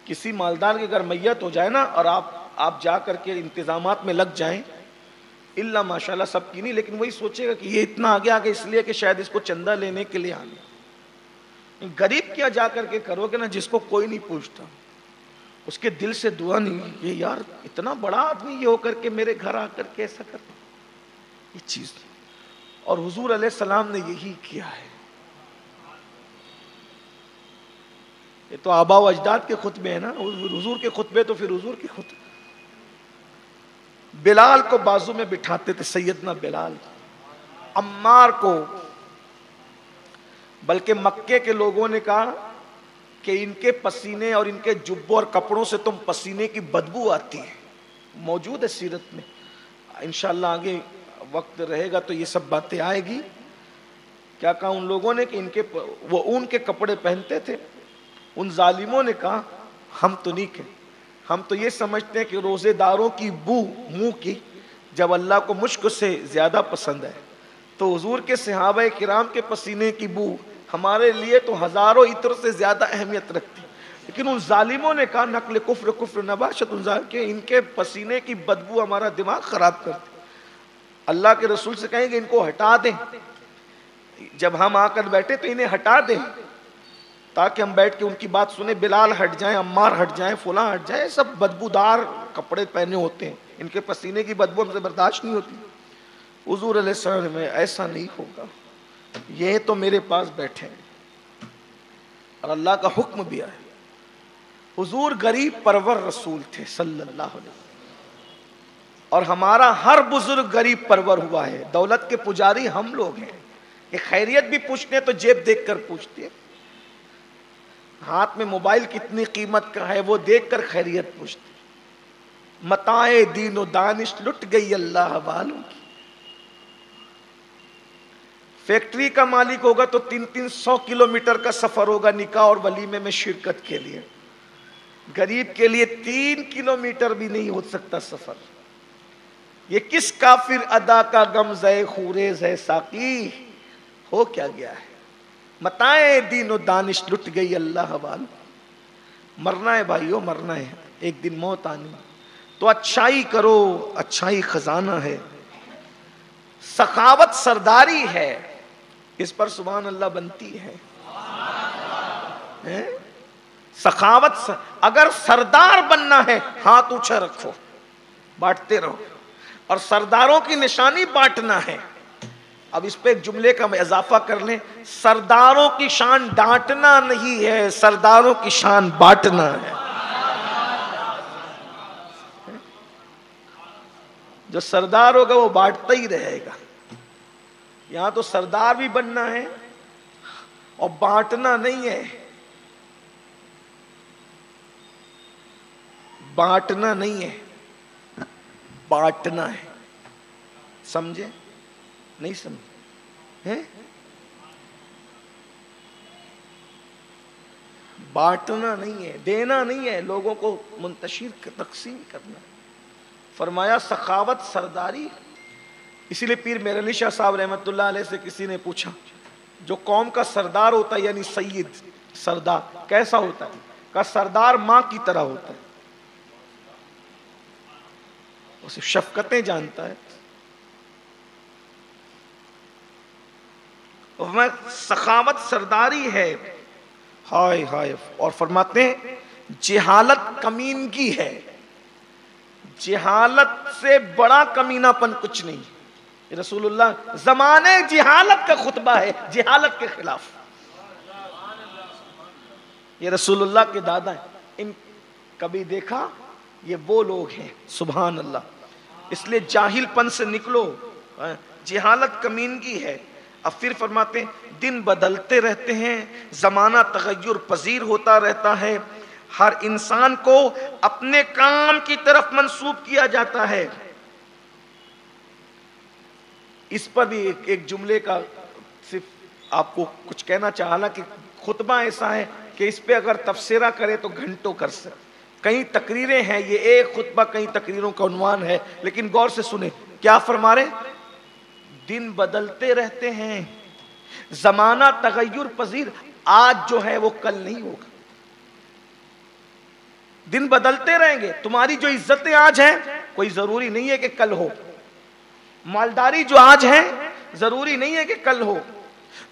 کسی مالدار کے گھر میت ہو جائے نا اور آپ جا کر کے انتظامات میں لگ جائیں، اللہ ماشاءاللہ سب کی نہیں، لیکن وہی سوچے گا کہ یہ اتنا آگے آگے اس لیے کہ شاید اس کو چندہ لینے کے لیے آنے. غریب کیا جا کر کے کرو گے نا جس کو کوئی نہیں پوچھتا، اس کے دل سے دعا نہیں، یہ یار اتنا بڑا آدمی یہ ہو کر کے میرے گھر آ کر کے ایسا کر، یہ چیز. اور حضور علیہ السلام نے یہی کیا ہے. یہ تو آبا و اجداد کے خطبے ہیں نا، حضور کے خطبے تو پھر حضور کے خطبے. بلال کو بازو میں بٹھاتے تھے، سیدنا بلال. عمار کو، بلکہ مکے کے لوگوں نے کہا کہ ان کے پسینے اور ان کے جبوں اور کپڑوں سے تم پسینے کی بدبو آتی ہے. موجود ہے سیرت میں، انشاءاللہ آگے وقت رہے گا تو یہ سب باتیں آئے گی. کیا کہا ان لوگوں نے کہ ان کے وہ اون کے کپڑے پہنتے تھے. ان ظالموں نے کہا ہم تو نہیں کہ، ہم تو یہ سمجھتے ہیں کہ روزے داروں کی بو منہ کی جب اللہ کو مشک سے زیادہ پسند ہے تو حضور کے صحابہ کرام کے پسینے کی بو ہمارے لیے تو ہزاروں عطر سے زیادہ اہمیت رکھتی. لیکن ان ظالموں نے کہا نقل کفر کفر نباشت، کہ ان کے پسینے کی بدبو ہمارا دماغ خراب کرتی. اللہ کے رسول سے کہیں گے ان کو ہٹا دیں، جب ہم آ کر بیٹھے تو انہیں ہٹا دیں تاکہ ہم بیٹھ کے ان کی بات سنیں. بلال ہٹ جائیں، عمار ہٹ جائیں، فلاں ہٹ جائیں، سب بدبودار کپڑے پہنے ہوتے ہیں، ان کے پسینے کی بدبو ہم سے برداشت نہیں ہوتی. حضور علیہ السلام میں ایسا نہیں ہوگا، یہ تو میرے پاس بیٹھے ہیں اور اللہ کا حکم بھی ہے. حضور غریب پرور رسول تھے صلی اللہ علیہ وسلم، اور ہمارا ہر بزرگ غریب پرور ہوا ہے. دولت کے پجاری ہم لوگ ہیں کہ خیریت بھی پوچھتے ہیں تو جیب دیکھ کر پوچھتے ہیں، ہاتھ میں موبائل کتنی قیمت کا ہے وہ دیکھ کر خیریت پوچھتے. متاع دین و دانش لٹ گئی اللہ والوں کی. فیکٹری کا مالک ہوگا تو 300 کلومیٹر کا سفر ہوگا نکاح اور ولیمے میں شرکت کے لیے. غریب کے لیے 3 کلومیٹر بھی نہیں ہو سکتا سفر. یہ کس کافر ادا کا غم زے خوریز ہے ساقی، ہو کیا گیا ہے. متاع دین و دانش لٹ گئی اللہ والوں. مرنا ہے بھائیو، مرنا ہے، ایک دن موت آنی. تو اچھائی کرو، اچھائی خزانہ ہے، سخاوت سرداری ہے، اس پر سبحان اللہ بنتی ہے. سخاوت، اگر سردار بننا ہے ہاتھ اونچا رکھو، بانٹتے رہو. اور سرداروں کی نشانی بانٹنا ہے. اب اس پہ ایک جملے کا اضافہ کر لیں، سرداروں کی شان ڈانٹنا نہیں ہے، سرداروں کی شان بانٹنا ہے. جو سردار ہوگا وہ بانٹتا ہی رہے گا. یہاں تو سردار بھی بننا ہے اور بانٹنا نہیں ہے. بانٹنا نہیں ہے، بانٹنا ہے. سمجھے؟ نہیں سمجھے؟ بانٹنا نہیں ہے، دینا نہیں ہے، لوگوں کو منتشر تقسیم کرنا. فرمایا سخاوت سرداری. اسی لیے پیر میر علی شاہ صاحب رحمۃ اللہ علیہ سے کسی نے پوچھا جو قوم کا سردار ہوتا ہے یعنی سید سردار کیسا ہوتا ہے؟ کا سردار ماں کی طرح ہوتا ہے، وہ صرف شفقتیں جانتا ہے. میں سخاوت سرداری ہے، ہائے ہائے. اور فرماتے ہیں جہالت کمینگی ہے، جہالت سے بڑا کمینہ پن کچھ نہیں. رسول اللہ زمانے جہالت کا خطبہ ہے، جہالت کے خلاف. یہ رسول اللہ کے دادا ہیں. ان کبھی دیکھا؟ یہ وہ لوگ ہیں، سبحان اللہ. اس لیے جاہل پن سے نکلو، جہالت کمینگی ہے. اب پھر فرماتے ہیں دن بدلتے رہتے ہیں، زمانہ تغیر پذیر ہوتا رہتا ہے، ہر انسان کو اپنے کام کی طرف منسوب کیا جاتا ہے. اس پر بھی ایک جملے کا صرف آپ کو کچھ کہنا چاہا کہ خطبہ ایسا ہے کہ اس پہ اگر تبصرہ کرے تو گھنٹوں کر سکتے. کئی تقریریں ہیں، یہ ایک خطبہ کئی تقریروں کا عنوان ہے، لیکن غور سے سنیں کیا فرما رہے. دن بدلتے رہتے ہیں، زمانہ تغیر پذیر، آج جو ہے وہ کل نہیں ہوگا. دن بدلتے رہیں گے. تمہاری جو عزتیں آج ہیں کوئی ضروری نہیں ہے کہ کل ہو. مالداری جو آج ہے ضروری نہیں ہے کہ کل ہو.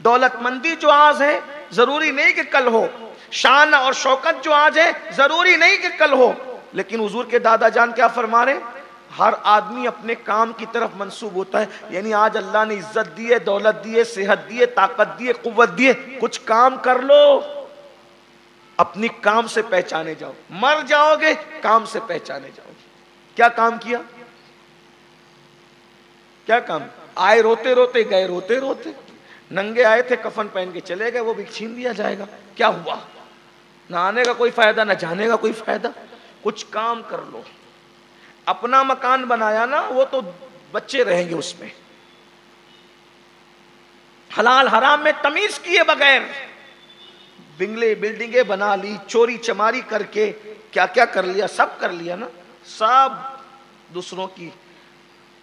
دولت مندی جو آج ہے ضروری نہیں کہ کل ہو. شان اور شوکت جو آج ہے ضروری نہیں کہ کل ہو. لیکن حضور کے دادا جان کیا فرما رہے؟ ہر آدمی اپنے کام کی طرف منسوب ہوتا ہے. یعنی آج اللہ نے عزت دی ہے، دولت دی ہے، صحت دی ہے، طاقت دی ہے، قوت دی ہے، کچھ کام کر لو، اپنی کام سے پہچانے جاؤ. مر جاؤ گے کام سے پہچانے جاؤ گے. کیا کام کیا؟ کیا کام؟ آئے روتے روتے، گئے روتے روتے. ننگے آئے تھے کفن پہن کے چلے گئے، وہ بھی چھین دیا جائے گا. کیا ہوا؟ نہ آنے کا کوئی فائدہ، نہ جانے کا کوئی فائدہ. کچھ کام کر لو. اپنا مکان بنایا نا، وہ تو بچے رہیں گے اس میں. حلال حرام میں تمیز کیے بغیر بنگلے بلڈنگیں بنا لی، چوری چماری کر کے کیا کیا کر لیا، سب کر لیا نا. سب دوسروں کی.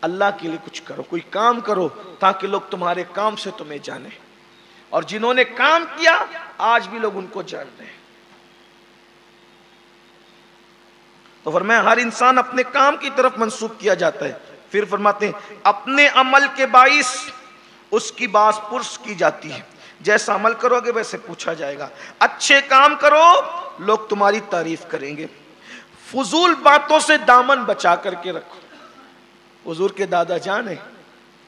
اللہ کے لیے کچھ کرو، کوئی کام کرو تاکہ لوگ تمہارے کام سے تمہیں جانیں. اور جنہوں نے کام کیا آج بھی لوگ ان کو جان رہے ہیں. تو فرمایا ہر انسان اپنے کام کی طرف منسوب کیا جاتا ہے. پھر فرماتے ہیں اپنے عمل کے باعث اس کی باز پرس کی جاتی ہے. جیسا عمل کرو گے ویسے پوچھا جائے گا. اچھے کام کرو لوگ تمہاری تعریف کریں گے. فضول باتوں سے دامن بچا کر کے رکھو. حضور کے دادا جان ہیں،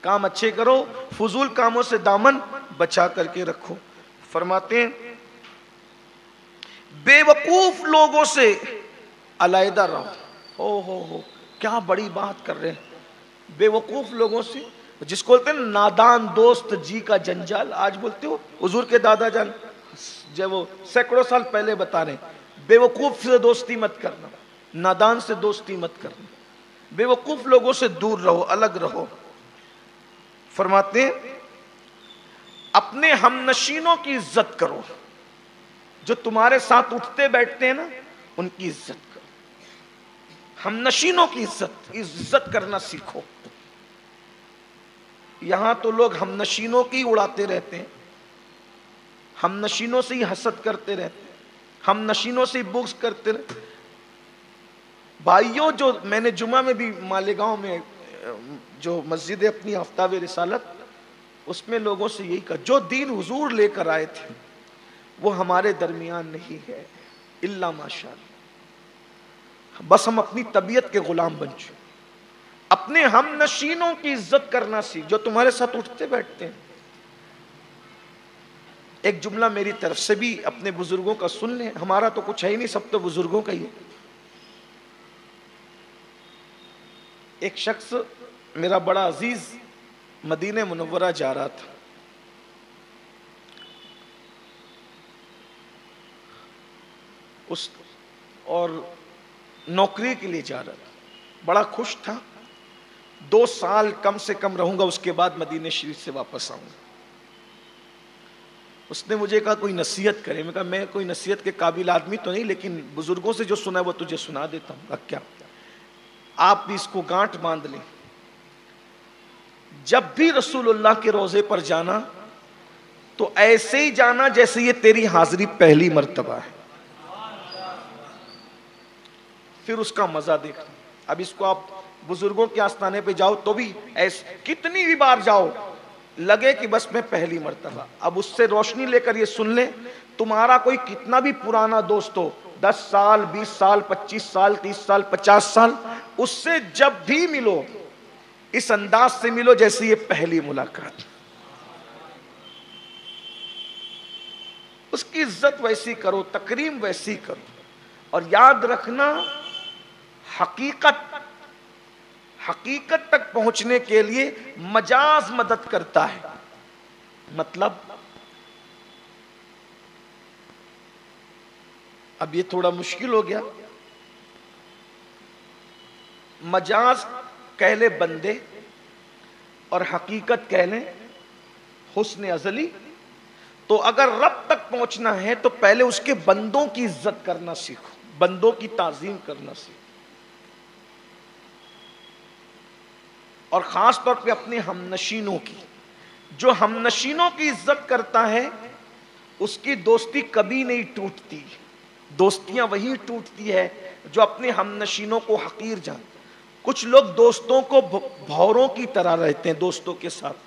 کام اچھے کرو، فضول کاموں سے دامن بچا کر کے رکھو. فرماتے ہیں بے وقوف لوگوں سے علیحدہ رہو. ہو کیا بڑی بات کر رہے ہیں. بے وقوف لوگوں سے، جس کو بولتے ہیں نادان دوست جی کا جنجال، آج بولتے ہو. حضور کے دادا جان جب وہ سینکڑوں سال پہلے بتا رہے ہیں بے وقوف سے دوستی مت کرنا، نادان سے دوستی مت کرنا، بے وقوف لوگوں سے دور رہو، الگ رہو. فرماتے ہیں اپنے ہم نشینوں کی عزت کرو. جو تمہارے ساتھ اٹھتے بیٹھتے ہیں نا ان کی عزت کرو. ہم نشینوں کی عزت کرنا سیکھو. یہاں تو لوگ ہم نشینوں کی اڑاتے رہتے ہیں، ہم نشینوں سے ہی حسد کرتے رہتے ہیں، ہم نشینوں سے ہی بغض کرتے رہتے ہیں. بھائیوں، جو میں نے جمعہ میں بھی مالیگاؤں میں جو مسجد اپنی آفتاب رسالت، اس میں لوگوں سے یہی کہا جو دین حضور لے کر آئے تھے وہ ہمارے درمیان نہیں ہے الا ماشاء اللہ. بس ہم اپنی طبیعت کے غلام بن چکے. اپنے ہم نشینوں کی عزت کرنا سیکھ، جو تمہارے ساتھ اٹھتے بیٹھتے ہیں. ایک جملہ میری طرف سے بھی اپنے بزرگوں کا سن لیں. ہمارا تو کچھ ہے ہی نہیں، سب تو بزرگوں کا ہی ہے. ایک شخص میرا بڑا عزیز مدینہ منورہ جا رہا تھا. اور نوکری کے لیے جا رہا تھا. بڑا خوش تھا. 2 سال کم سے کم رہوں گا، اس کے بعد مدینہ شریف سے واپس آؤں گا. اس نے مجھے کہا کوئی نصیحت کرے. میں کہا میں کوئی نصیحت کے قابل آدمی تو نہیں، لیکن بزرگوں سے جو سنا ہے وہ تجھے سنا دیتا ہوں. کیا آپ بھی اس کو گانٹھ باندھ لیں. جب بھی رسول اللہ کے روضے پر جانا تو ایسے ہی جانا جیسے یہ تیری حاضری پہلی مرتبہ ہے، پھر اس کا مزہ دیکھنا۔ اب اس کو آپ بزرگوں کے آستانے پہ جاؤ تو بھی کتنی بھی بار جاؤ لگے کہ بس میں پہلی مرتبہ۔ اب اس سے روشنی لے کر یہ سن لیں، تمہارا کوئی کتنا بھی پرانا دوست ہو، 10 سال 20 سال 25 سال 30 سال 50 سال، اس سے جب بھی ملو اس انداز سے ملو جیسے یہ پہلی ملاقات، اس کی عزت ویسی کرو، تکریم ویسی کرو۔ اور یاد رکھنا، حقیقت تک پہنچنے کے لیے مجاز مدد کرتا ہے۔ مطلب اب یہ تھوڑا مشکل ہو گیا، مجاز کہہ لے بندے اور حقیقت کہہ لیں حسن ازلی۔ تو اگر رب تک پہنچنا ہے تو پہلے اس کے بندوں کی عزت کرنا سیکھو، بندوں کی تعظیم کرنا سیکھو، اور خاص طور پہ اپنے ہم نشینوں کی۔ جو ہم نشینوں کی عزت کرتا ہے اس کی دوستی کبھی نہیں ٹوٹتی۔ دوستیاں وہی ٹوٹتی ہے جو اپنے ہم نشینوں کو حقیر جان۔ کچھ لوگ دوستوں کو بھوروں کی طرح رہتے ہیں، دوستوں کے ساتھ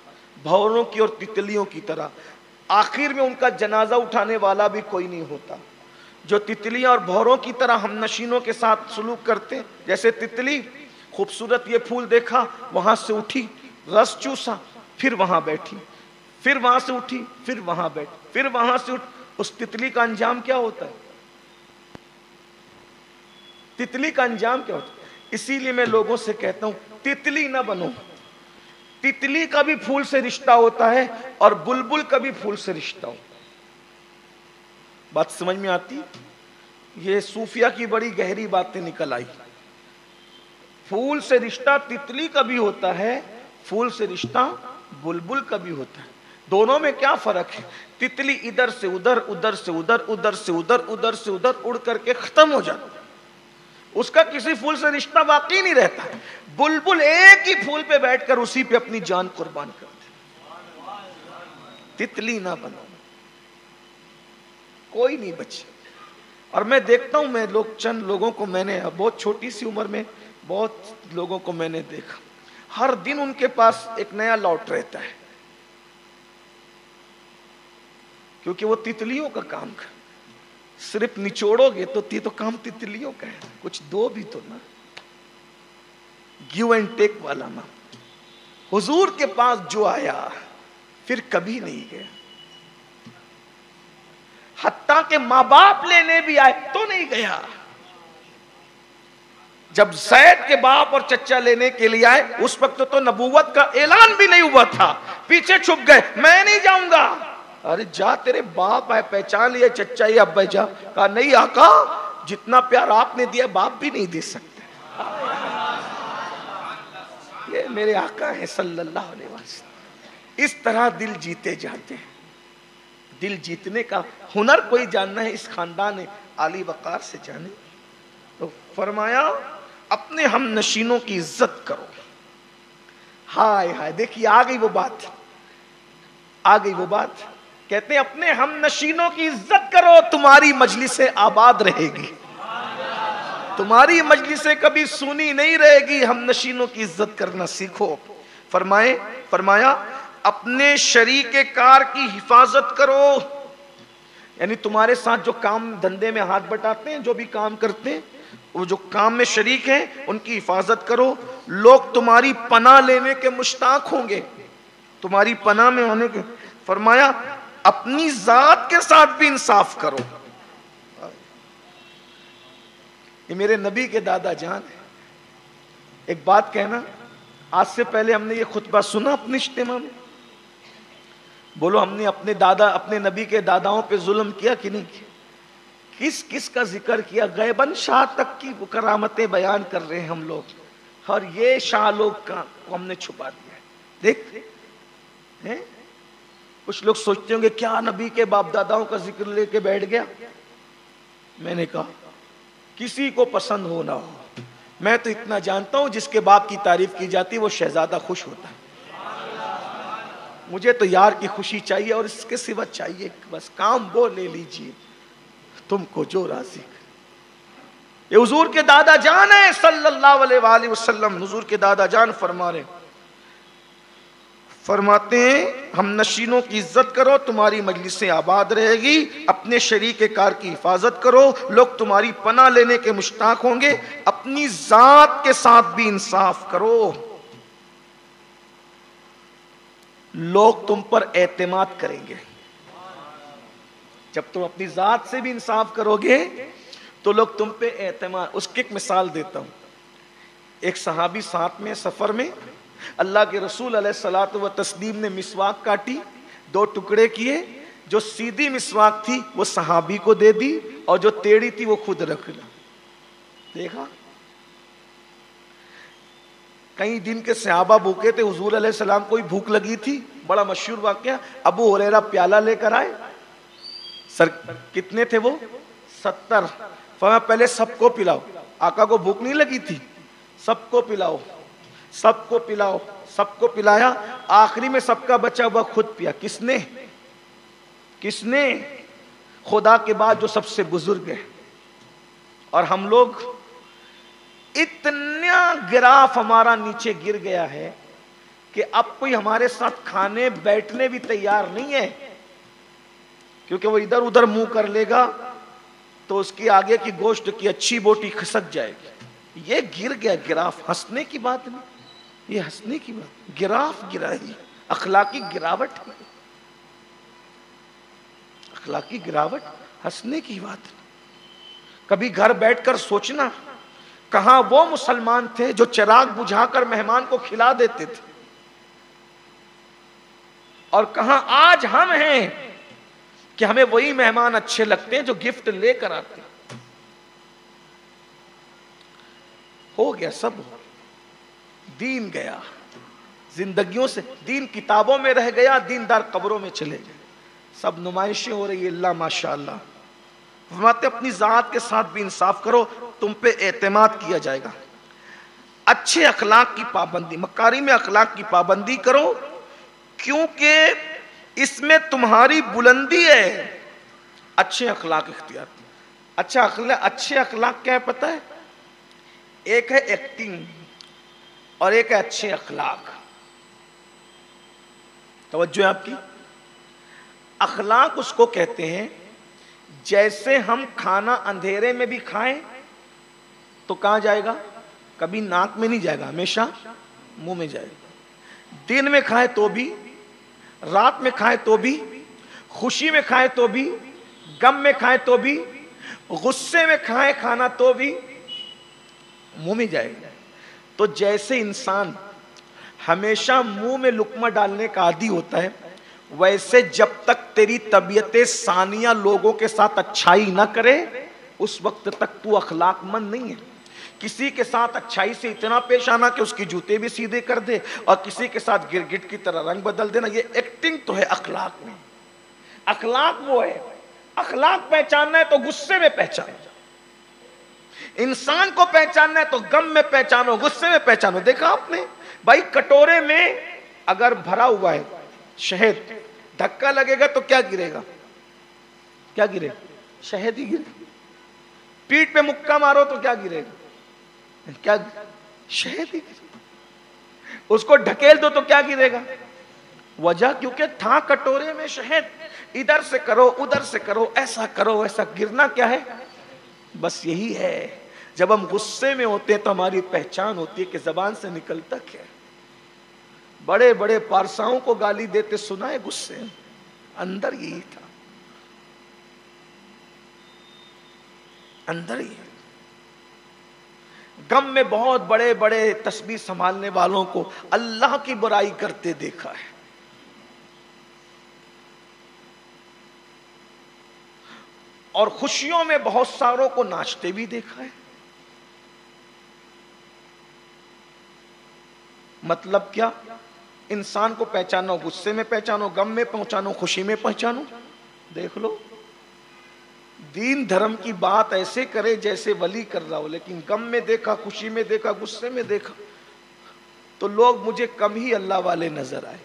بھوروں کی اور تتلیوں کی طرح، آخر میں ان کا جنازہ اٹھانے والا بھی کوئی نہیں ہوتا۔ جو تتلیاں اور بھوروں کی طرح ہم نشینوں کے ساتھ سلوک کرتے ہیں، جیسے تتلی خوبصورت یہ پھول دیکھا، وہاں سے اٹھی، رس چوسا، پھر وہاں بیٹھی، پھر وہاں سے اٹھی، پھر وہاں بیٹھی، پھر وہاں سے اٹھ، اس تتلی کا انجام کیا ہوتا ہے؟ تتلی کا انجام کیا ہوتا ہے؟ اسی لیے میں لوگوں سے کہتا ہوں تتلی نہ بنو۔ تتلی کا بھی پھول سے رشتہ ہوتا ہے اور بلبل کا بھی پھول سے رشتہ ہوتا ہے۔ بات سمجھ میں آتی؟ یہ صوفیہ کی بڑی گہری باتیں نکل آئی۔ پھول سے رشتہ تتلی کا بھی ہوتا ہے، پھول سے رشتہ بلبل کا بھی ہوتا ہے۔ دونوں میں کیا فرق ہے؟ تتلی ادھر سے ادھر، ادھر سے ادھر، ادھر سے ادھر، ادھر سے ادھر اڑ کر کے ختم ہو جاتا ہے، اس کا کسی پھول سے رشتہ باقی نہیں رہتا ہے۔ بلبل ایک ہی پھول پہ بیٹھ کر اسی پہ اپنی جان قربان کرتے۔ تتلی نہ بنو، کوئی نہیں بچے۔ اور میں دیکھتا ہوں، میں چند لوگوں کو میں نے بہت چھوٹی سی عمر میں بہت لوگوں کو میں نے دیکھا، ہر دن ان کے پاس ایک نیا لاٹ رہتا ہے، کیونکہ وہ تتلیوں کا کام کر، صرف نچوڑو گے تو یہ تو کام تتلیوں کا ہے، کچھ دو بھی تو نا، گیو اینڈ ٹیک والا نا۔ حضور کے پاس جو آیا پھر کبھی نہیں گیا، حتیٰ کہ ماں باپ لینے بھی آئے تو نہیں گیا۔ جب زید کے باپ اور چچا لینے کے لیے آئے اس وقت تو نبوت کا اعلان بھی نہیں ہوا تھا، پیچھے چھپ گئے، میں نہیں جاؤں گا۔ ارے جا، تیرے باپ ہے، پہچان لیا چچا ہی ابا جا۔ کہا نہیں آقا، جتنا پیار آپ نے دیا باپ بھی نہیں دے سکتے۔ یہ میرے آقا ہیں صلی اللہ علیہ وسلم۔ اس طرح دل جیتے جاتے ہیں۔ دل جیتنے کا ہنر کوئی جاننا ہے اس خاندان عالی وقار سے جانے۔ تو فرمایا اپنے ہم نشینوں کی عزت کرو۔ ہائے ہائے، دیکھیے آ گئی وہ بات، آ گئی وہ بات۔ کہتے ہیں اپنے ہم نشینوں کی عزت کرو، تمہاری مجلسیں آباد رہے گی، تمہاری مجلسیں کبھی سونی نہیں رہے گی۔ ہم نشینوں کی عزت کرنا سیکھو۔ فرمایا اپنے شریک کار کی حفاظت کرو، یعنی تمہارے ساتھ جو کام دھندے میں ہاتھ بٹاتے ہیں، جو بھی کام کرتے ہیں، وہ جو کام میں شریک ہیں ان کی حفاظت کرو۔ لوگ تمہاری پناہ لینے کے مشتاق ہوں گے، تمہاری پناہ میں آنے کے۔ فرمایا اپنی ذات کے ساتھ بھی انصاف کرو۔ یہ میرے نبی کے دادا جان ہیں۔ ایک بات کہنا، آج سے پہلے ہم نے یہ خطبہ سنا اپنے اجتماع میں؟ بولو ہم نے اپنے دادا، اپنے نبی کے داداؤں پہ ظلم کیا کہ نہیں کیا؟ کس کس کا ذکر کیا؟ غیباً شاہ تک کی کرامتیں بیان کر رہے ہیں ہم لوگ، اور یہ شاہ لوگ کا کو ہم نے چھپا دیا ہے۔ دیکھ، کچھ لوگ سوچتے ہوں گے کیا نبی کے باپ داداؤں کا ذکر لے کے بیٹھ گیا؟ میں نے کہا کسی کو پسند ہو نہ ہو، میں تو اتنا جانتا ہوں جس کے باپ کی تعریف کی جاتی ہے وہ شہزادہ خوش ہوتا ہے۔ مجھے تو یار کی خوشی چاہیے اور اس کے سوا چاہیے بس کام وہ لے لیجئے تم کو جو راضی کرے. یہ حضور کے دادا جان ہیں صلی اللہ علیہ وآلہ وسلم. حضور کے دادا جان فرماتے ہیں ہم نشینوں کی عزت کرو تمہاری مجلسیں آباد رہے گی. اپنے شریک کار کی حفاظت کرو لوگ تمہاری پناہ لینے کے مشتاق ہوں گے. اپنی ذات کے ساتھ بھی انصاف کرو لوگ تم پر اعتماد کریں گے. جب تم اپنی ذات سے بھی انصاف کرو گے تو لوگ تم پہ اعتماد. اس کی ایک مثال دیتا ہوں. ایک صحابی ساتھ میں سفر میں اللہ کے رسول علیہ الصلوۃ والتسلیم نے مسواک کاٹی 2 ٹکڑے کیے. جو سیدھی مسواک تھی وہ صحابی کو دے دی اور جو ٹیڑھی تھی وہ خود رکھ لی. دیکھا کئی دن کے صحابہ بھوکے تھے. حضور علیہ السلام کو بھوک لگی تھی. بڑا مشہور واقعہ. ابو ہریرہ پیالہ لے کر آئے. سر کتنے تھے وہ 70. فرمایا پہلے سب کو پلاؤ. آقا کو بھوک نہیں لگی تھی. سب کو پلاؤ سب کو پلاؤ. سب کو پلایا. آخری میں سب کا بچا ہوا خود پیا. کس نے خدا کے بعد جو سب سے بزرگ ہے. اور ہم لوگ اتنا گراف ہمارا نیچے گر گیا ہے کہ اب کوئی ہمارے ساتھ کھانے بیٹھنے بھی تیار نہیں ہے کیونکہ وہ ادھر ادھر منہ کر لے گا تو اس کی آگے کی گوشت کی اچھی بوٹی کھسک جائے گی. یہ گر گیا گراف. ہنسنے کی بات نہیں. یہ ہنسنے کی بات. گراف گرا ہے. اخلاقی گراوٹ ہے. اخلاقی گراوٹ ہنسنے کی بات. کبھی گھر بیٹھ کر سوچنا کہاں وہ مسلمان تھے جو چراغ بجھا کر مہمان کو کھلا دیتے تھے اور کہاں آج ہم ہیں کہ ہمیں وہی مہمان اچھے لگتے ہیں جو گفٹ لے کر آتے ہیں. ہو گیا سب. دین گیا زندگیوں سے. دین کتابوں میں رہ گیا. دیندار قبروں میں چلے گئے. سب نمائشیں ہو رہی ہے. اللہ ماشاءاللہ. فرماتے اپنی ذات کے ساتھ بھی انصاف کرو تم پہ اعتماد کیا جائے گا. اچھے اخلاق کی پابندی مکارم اخلاق کی پابندی کرو کیونکہ اس میں تمہاری بلندی ہے. اچھے اخلاق اختیار. اچھے اخلاق کیا ہے پتہ ہے؟ ایک ہے ایکٹنگ اور ایک ہے اچھے اخلاق. توجہ ہے آپ کی. اخلاق اس کو کہتے ہیں جیسے ہم کھانا اندھیرے میں بھی کھائیں تو کہاں جائے گا؟ کبھی ناک میں نہیں جائے گا. ہمیشہ منہ میں جائے گا. دن میں کھائے تو بھی, رات میں کھائے تو بھی, خوشی میں کھائے تو بھی, غم میں کھائے تو بھی, غصے میں کھائے کھانا تو بھی منہ میں جائے گا. تو جیسے انسان ہمیشہ منہ میں لقمہ ڈالنے کا عادی ہوتا ہے ویسے جب تک تیری طبیعت ثانیہ لوگوں کے ساتھ اچھائی نہ کرے اس وقت تک تو اخلاق مند نہیں ہے. کسی کے ساتھ اچھائی سے اتنا پیش آنا کہ اس کی جوتے بھی سیدھے کر دے اور کسی کے ساتھ گرگٹ کی طرح رنگ بدل دینا, یہ ایکٹنگ تو ہے. اخلاق میں اخلاق وہ ہے. اخلاق پہچاننا ہے تو غصے میں پہچانو. انسان کو پہچاننا ہے تو غم میں پہچانو, غصے میں پہچانو. دیکھا آپ نے بھائی کٹورے میں اگر بھرا ہوا ہے شہد, دھکا لگے گا تو کیا گرے گا؟ کیا گرے گا؟ شہد ہی گرے. پیٹ پہ مکہ مارو تو کیا گرے گا؟ کیا شہد ہی گرے. اس کو ڈھکیل دو تو کیا گرے گا؟ وجہ کیونکہ تھا کٹورے میں شہد. ادھر سے کرو ادھر سے کرو, ایسا کرو ایسا. گرنا کیا ہے؟ بس یہی ہے. جب ہم غصے میں ہوتے ہیں تو ہماری پہچان ہوتی ہے کہ زبان سے نکلتا کیا ہے. بڑے بڑے پارساؤں کو گالی دیتے سنا ہے غصے, اندر یہی تھا. اندر ہی. غم میں بہت بڑے بڑے تسبیح سنبھالنے والوں کو اللہ کی برائی کرتے دیکھا ہے. اور خوشیوں میں بہت ساروں کو ناچتے بھی دیکھا ہے. مطلب کیا؟ انسان کو پہچانو, غصے میں پہچانو, غم میں پہچانو, خوشی میں پہچانو. دیکھ لو دین دھرم کی بات ایسے کرے جیسے ولی کر رہا ہو, لیکن غم میں دیکھا, خوشی میں دیکھا, غصے میں دیکھا تو لوگ مجھے کم ہی اللہ والے نظر آئے.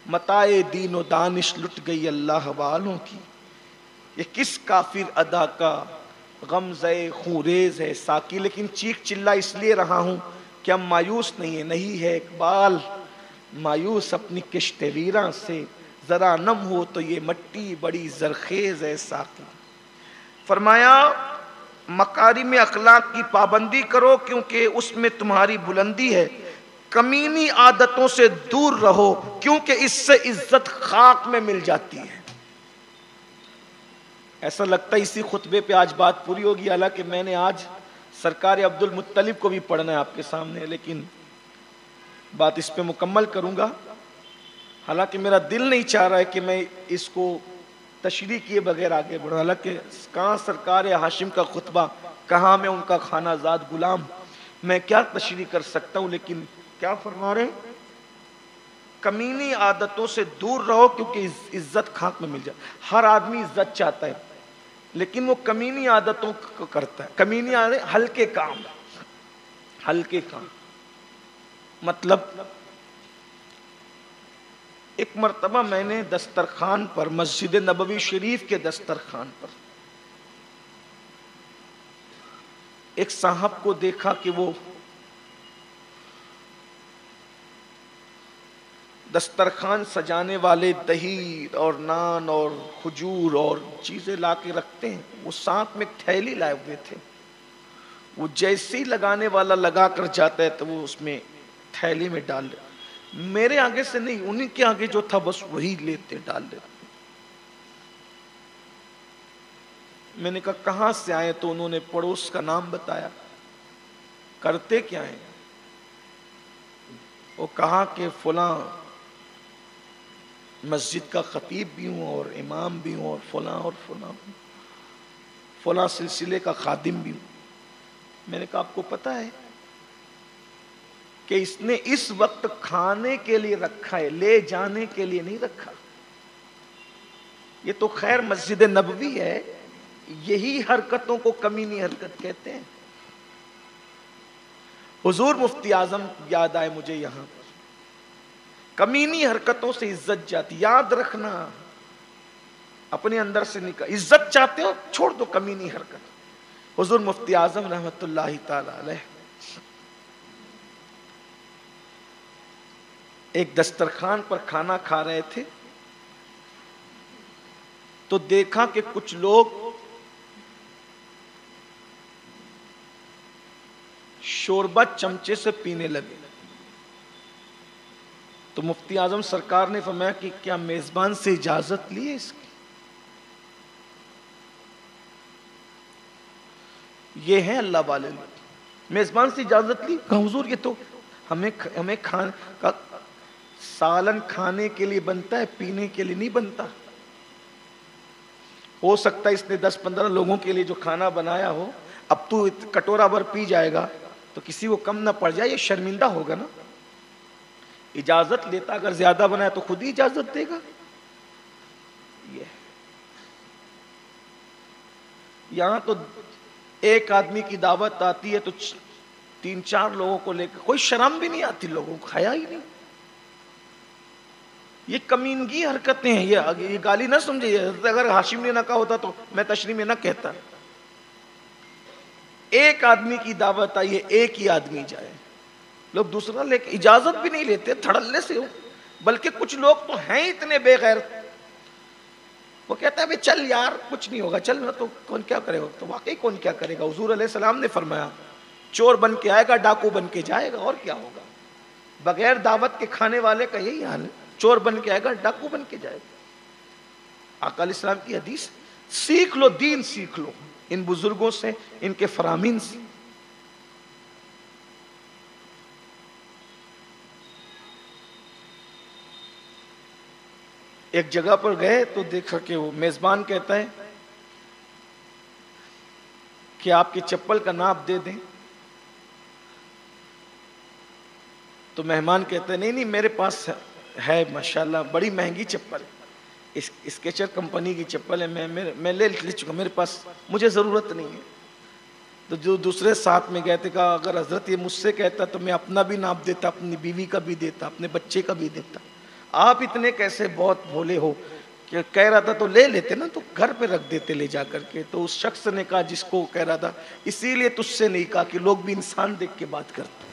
متائے دین و دانش لٹ گئی اللہ والوں کی، یہ کس کافر ادا کا غمزہ خوریز ہے ساقی۔ لیکن چیخ چلا اس لیے رہا ہوں کہ ہم مایوس نہیں ہے اقبال مایوس اپنی کشت ویراں سے، ذرا نم ہو تو یہ مٹی بڑی زرخیز ہے ساقی۔ فرمایا مکارم اخلاق کی پابندی کرو کیونکہ اس میں تمہاری بلندی ہے، کمینی عادتوں سے دور رہو کیونکہ اس سے عزت خاک میں مل جاتی ہے۔ ایسا لگتا ہے اسی خطبے پہ آج بات پوری ہوگی، حالانکہ میں نے آج سرکار عبد المطلب کو بھی پڑھنا ہے آپ کے سامنے، لیکن بات اس پہ مکمل کروں گا۔ حالانکہ میرا دل نہیں چاہ رہا ہے کہ میں اس کو تشریح کیے بغیر آگے بڑھوں، حالانکہ کہاں سرکار ہاشم کا خطبہ، کہاں میں ان کا خانہ زاد غلام، میں کیا تشریح کر سکتا ہوں۔ لیکن کیا فرما رہے ہیں؟ کمینی عادتوں سے دور رہو کیونکہ عزت خاک میں مل جائے۔ ہر آدمی عزت چاہتا ہے لیکن وہ کمینی عادتوں کو کرتا ہے۔ کمینی عادت ہلکے کام، ہلکے کام مطلب ایک مرتبہ میں نے دسترخوان پر، مسجد نبوی شریف کے دسترخوان پر ایک صاحب کو دیکھا کہ وہ دسترخوان سجانے والے دہی اور نان اور کھجور اور چیزیں لا کے رکھتے ہیں، وہ ساتھ میں ایک تھیلی لائے ہوئے تھے، وہ جیسے ہی لگانے والا لگا کر جاتا ہے تو وہ اس میں تھیلی میں ڈال لے، میرے آگے سے نہیں، انہیں کے آگے جو تھا بس وہی لیتے ڈال لیتے۔ میں نے کہا کہاں سے آئے؟ تو انہوں نے پڑوس کا نام بتایا۔ کرتے کیا ہیں؟ وہ کہا کہ فلاں مسجد کا خطیب بھی ہوں اور امام بھی ہوں اور فلاں فلاں سلسلے کا خادم بھی ہوں۔ میں نے کہا آپ کو پتہ ہے کہ اس نے اس وقت کھانے کے لیے رکھا ہے، لے جانے کے لیے نہیں رکھا۔ یہ تو خیر مسجد نبوی ہے، یہی حرکتوں کو کمینی حرکت کہتے ہیں۔ حضور مفتی اعظم یاد آئے مجھے یہاں پر، کمینی حرکتوں سے عزت جاتی، یاد رکھنا، اپنے اندر سے نکل، عزت چاہتے ہو چھوڑ دو کمینی حرکت۔ حضور مفتی اعظم رحمت اللہ تعالی علیہ ایک دسترخوان پر کھانا کھا رہے تھے تو دیکھا کہ کچھ لوگ شوربہ چمچے سے پینے لگے، تو مفتی اعظم سرکار نے فرمایا کہ کیا میزبان سے اجازت لی ہے اس کی؟ یہ ہے اللہ والے لوگ، میزبان سے اجازت لی؟ کہا حضور یہ تو ہمیں سالن کھانے کے لیے بنتا ہے، پینے کے لیے نہیں بنتا۔ ہو سکتا ہے اس نے 10-15 لوگوں کے لیے جو کھانا بنایا ہو، اب تو کٹورا بھر پی جائے گا تو کسی کو کم نہ پڑ جائے، یہ شرمندہ ہوگا نا۔ اجازت لیتا، اگر زیادہ بنایا تو خود ہی اجازت دے گا۔ یہاں تو ایک آدمی کی دعوت آتی ہے تو 3-4 لوگوں کو لے کے، کوئی شرم بھی نہیں آتی لوگوں کو، حیا ہی نہیں۔ یہ کمینگی حرکتیں ہیں، یہ گالی نہ سمجھے، اگر ہاشم نے نہ کہا ہوتا تو میں تشریح میں نہ کہتا۔ ایک آدمی کی دعوت آئی ہے، ایک ہی آدمی جائے، لوگ دوسرا لے کے اجازت بھی نہیں لیتے، دھڑلے سے ہو۔ بلکہ کچھ لوگ تو ہیں اتنے بے غیر، وہ کہتا ہے چل یار کچھ نہیں ہوگا، چل نہ، تو کون کیا کرے گا؟ تو واقعی کون کیا کرے گا؟ حضور علیہ السلام نے فرمایا چور بن کے آئے گا، ڈاکو بن کے جائے گا، اور کیا ہوگا؟ بغیر دعوت کے کھانے والے کا یہی حال ہے، چور بن کے آئے گا، ڈاکو بن کے جائے گا۔ آقا علیہ السلام کی حدیث، سیکھ لو، دین سیکھ لو ان بزرگوں سے، ان کے فرامین سے۔ ایک جگہ پر گئے تو دیکھا کہ وہ میزبان کہتا ہے کہ آپ کی چپل کا ناپ دے دیں، تو مہمان کہتا ہے نہیں میرے پاس ہے ماشاءاللہ بڑی مہنگی چپل، اسکیچر کمپنی کی چپل ہے، میں لے چکا، میرے پاس مجھے ضرورت نہیں ہے۔ تو جو دوسرے ساتھ میں گئے تھے کہا اگر حضرت یہ مجھ سے کہتا تو میں اپنا بھی ناپ دیتا، اپنی بیوی کا بھی دیتا، اپنے بچے کا بھی دیتا، آپ اتنے کیسے بہت بھولے ہو کہ کہہ رہا تھا تو لے لیتے نا، تو گھر پہ رکھ دیتے لے جا کر کے. تو اس شخص نے کہا جس کو کہہ رہا تھا اسی لیے تجھ سے نہیں کہا کہ لوگ بھی انسان دیکھ کے بات کرتے.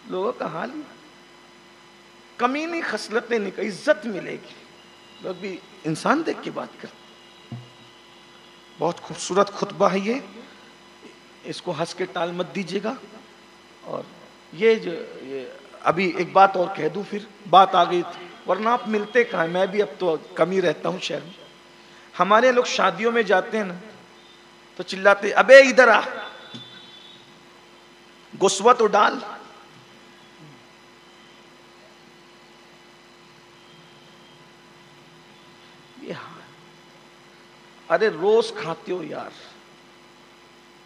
لوگوں کا حال ہی کمینی خصلتیں نکل، عزت ملے گی، لوگ بھی انسان دیکھ کے بات کرتے. بہت خوبصورت خطبہ ہے یہ، اس کو ہنس کے ٹال مت دیجیے گا. اور یہ ابھی ایک بات اور کہہ دوں پھر بات آ گئی تھی، ورنہ آپ ملتے کہاں، میں بھی اب تو کم ہی رہتا ہوں شہر میں. ہمارے لوگ شادیوں میں جاتے ہیں نا تو چلاتے ابے ادھر آ، گسوا تو ڈال. ارے روز کھاتے ہو یار،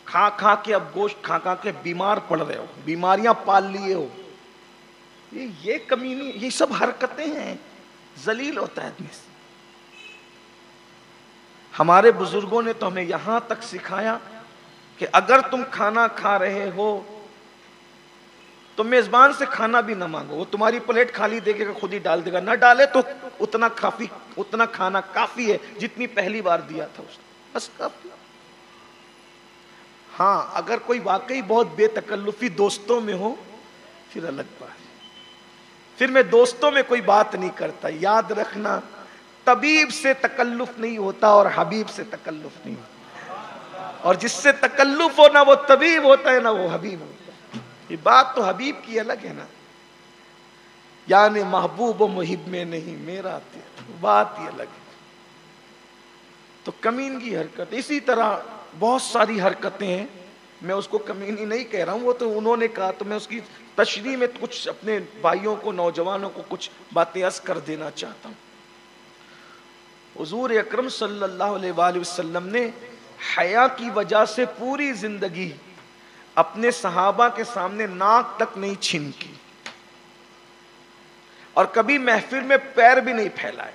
کھا کھا کے اب گوشت کھا کھا کے بیمار پڑ رہے ہو، بیماریاں پال لیے ہو. یہ کمینی، یہ سب حرکتیں ہیں، ذلیل ہوتا ہے آدمی سے. ہمارے بزرگوں نے تو ہمیں یہاں تک سکھایا کہ اگر تم کھانا کھا رہے ہو تو میزبان سے کھانا بھی نہ مانگو، وہ تمہاری پلیٹ خالی دیکھے گا خود ہی ڈال دے گا، نہ ڈالے تو اتنا کھانا کافی ہے جتنی پہلی بار دیا تھا اس نے، بس کافی. ہاں اگر کوئی واقعی بہت بے تکلفی دوستوں میں ہو پھر الگ بات ہے، پھر میں دوستوں میں کوئی بات نہیں کرتا. یاد رکھنا طبیب سے تکلف نہیں ہوتا اور حبیب سے تکلف نہیں ہوتا، اور جس سے تکلف ہو نہ وہ طبیب ہوتا ہے نہ وہ حبیب ہوتا ہے. یہ بات تو حبیب کی الگ ہے نا، یعنی محبوب و محب میں نہیں میرا تیرا، بات ہی الگ ہے. تو کمینگی حرکت اسی طرح بہت ساری حرکتیں ہیں، میں اس کو کمینی نہیں کہہ رہا ہوں، وہ تو انہوں نے کہا تو میں اس کی تشریح میں کچھ اپنے بھائیوں کو، نوجوانوں کو کچھ باتیں عرض کر دینا چاہتا ہوں. حضور اکرم صلی اللہ علیہ وآلہ وسلم نے حیا کی وجہ سے پوری زندگی اپنے صحابہ کے سامنے ناک تک نہیں چھنکی، اور کبھی محفل میں پیر بھی نہیں پھیلائے.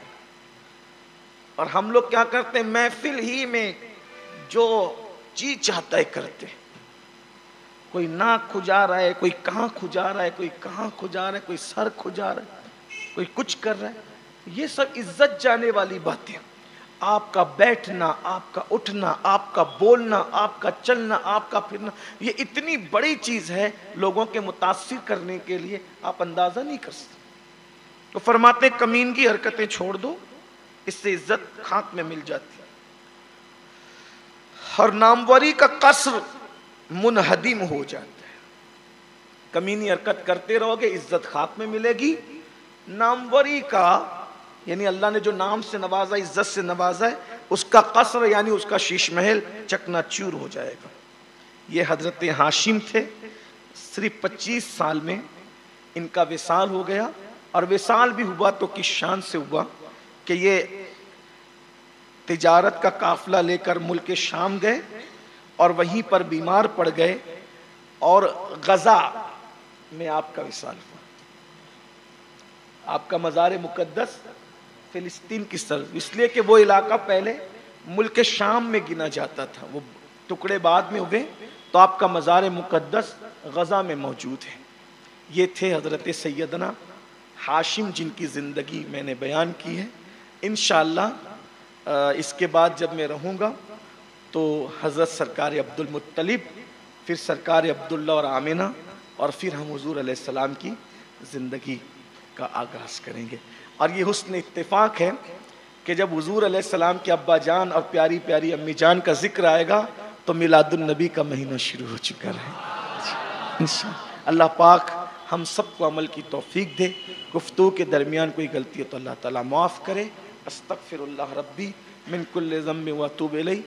اور ہم لوگ کیا کرتے ہیں، محفل ہی میں جو جی چاہتا ہے کرتے، کوئی ناک کھجا رہا ہے، کوئی کہاں کھجا رہا ہے، کوئی کہاں کھجا رہا ہے، کوئی سر کھجا رہا ہے، کوئی کچھ کر رہا ہے. یہ سب عزت جانے والی باتیں. آپ کا بیٹھنا، آپ کا اٹھنا، آپ کا بولنا، آپ کا چلنا، آپ کا پھرنا، یہ اتنی بڑی چیز ہے لوگوں کے متاثر کرنے کے لیے، آپ اندازہ نہیں کر سکتے. تو فرماتے ہیں کمینگی حرکتیں چھوڑ دو، اس سے عزت خاک میں مل جاتی ہے. اور ناموری کا قصر منہدم ہو جاتا ہے. کمینی حرکت کرتے رہو گے عزت خاک میں ملے گی. ناموری کا یعنی اللہ نے جو نام سے نوازا، عزت سے نوازا ہے، اس کا قصر یعنی اس کا شیش محل چکنا چور ہو جائے گا. یہ حضرت ہاشم تھے، صرف 25 سال میں ان کا وصال ہو گیا. اور وصال بھی ہوا تو کس شان سے ہوا کہ یہ تجارت کا قافلہ لے کر ملک شام گئے اور وہیں پر بیمار پڑ گئے، اور غزہ میں آپ کا وصال ہوا. آپ کا مزار مقدس فلسطین کی سرزمین، اس لیے کہ وہ علاقہ پہلے ملک شام میں گنا جاتا تھا، وہ ٹکڑے بعد میں ہوئے، تو آپ کا مزار مقدس غزہ میں موجود ہے. یہ تھے حضرت سیدنا ہاشم جن کی زندگی میں نے بیان کی ہے. انشاءاللہ اس کے بعد جب میں رہوں گا تو حضرت سرکار عبد المطلب، پھر سرکار عبداللہ اور آمنہ، اور پھر ہم حضور علیہ السلام کی زندگی کا آغاز کریں گے. اور یہ حسن اتفاق ہے کہ جب حضور علیہ السلام کے ابا جان اور پیاری پیاری امی جان کا ذکر آئے گا تو میلاد النبی کا مہینہ شروع ہو چکا ہے. اللہ پاک ہم سب کو عمل کی توفیق دے. گفتگو کے درمیان کوئی غلطی ہے تو اللہ تعالیٰ معاف کرے. استغفر اللہ ربی من کل ذنب و اتوب الیہ.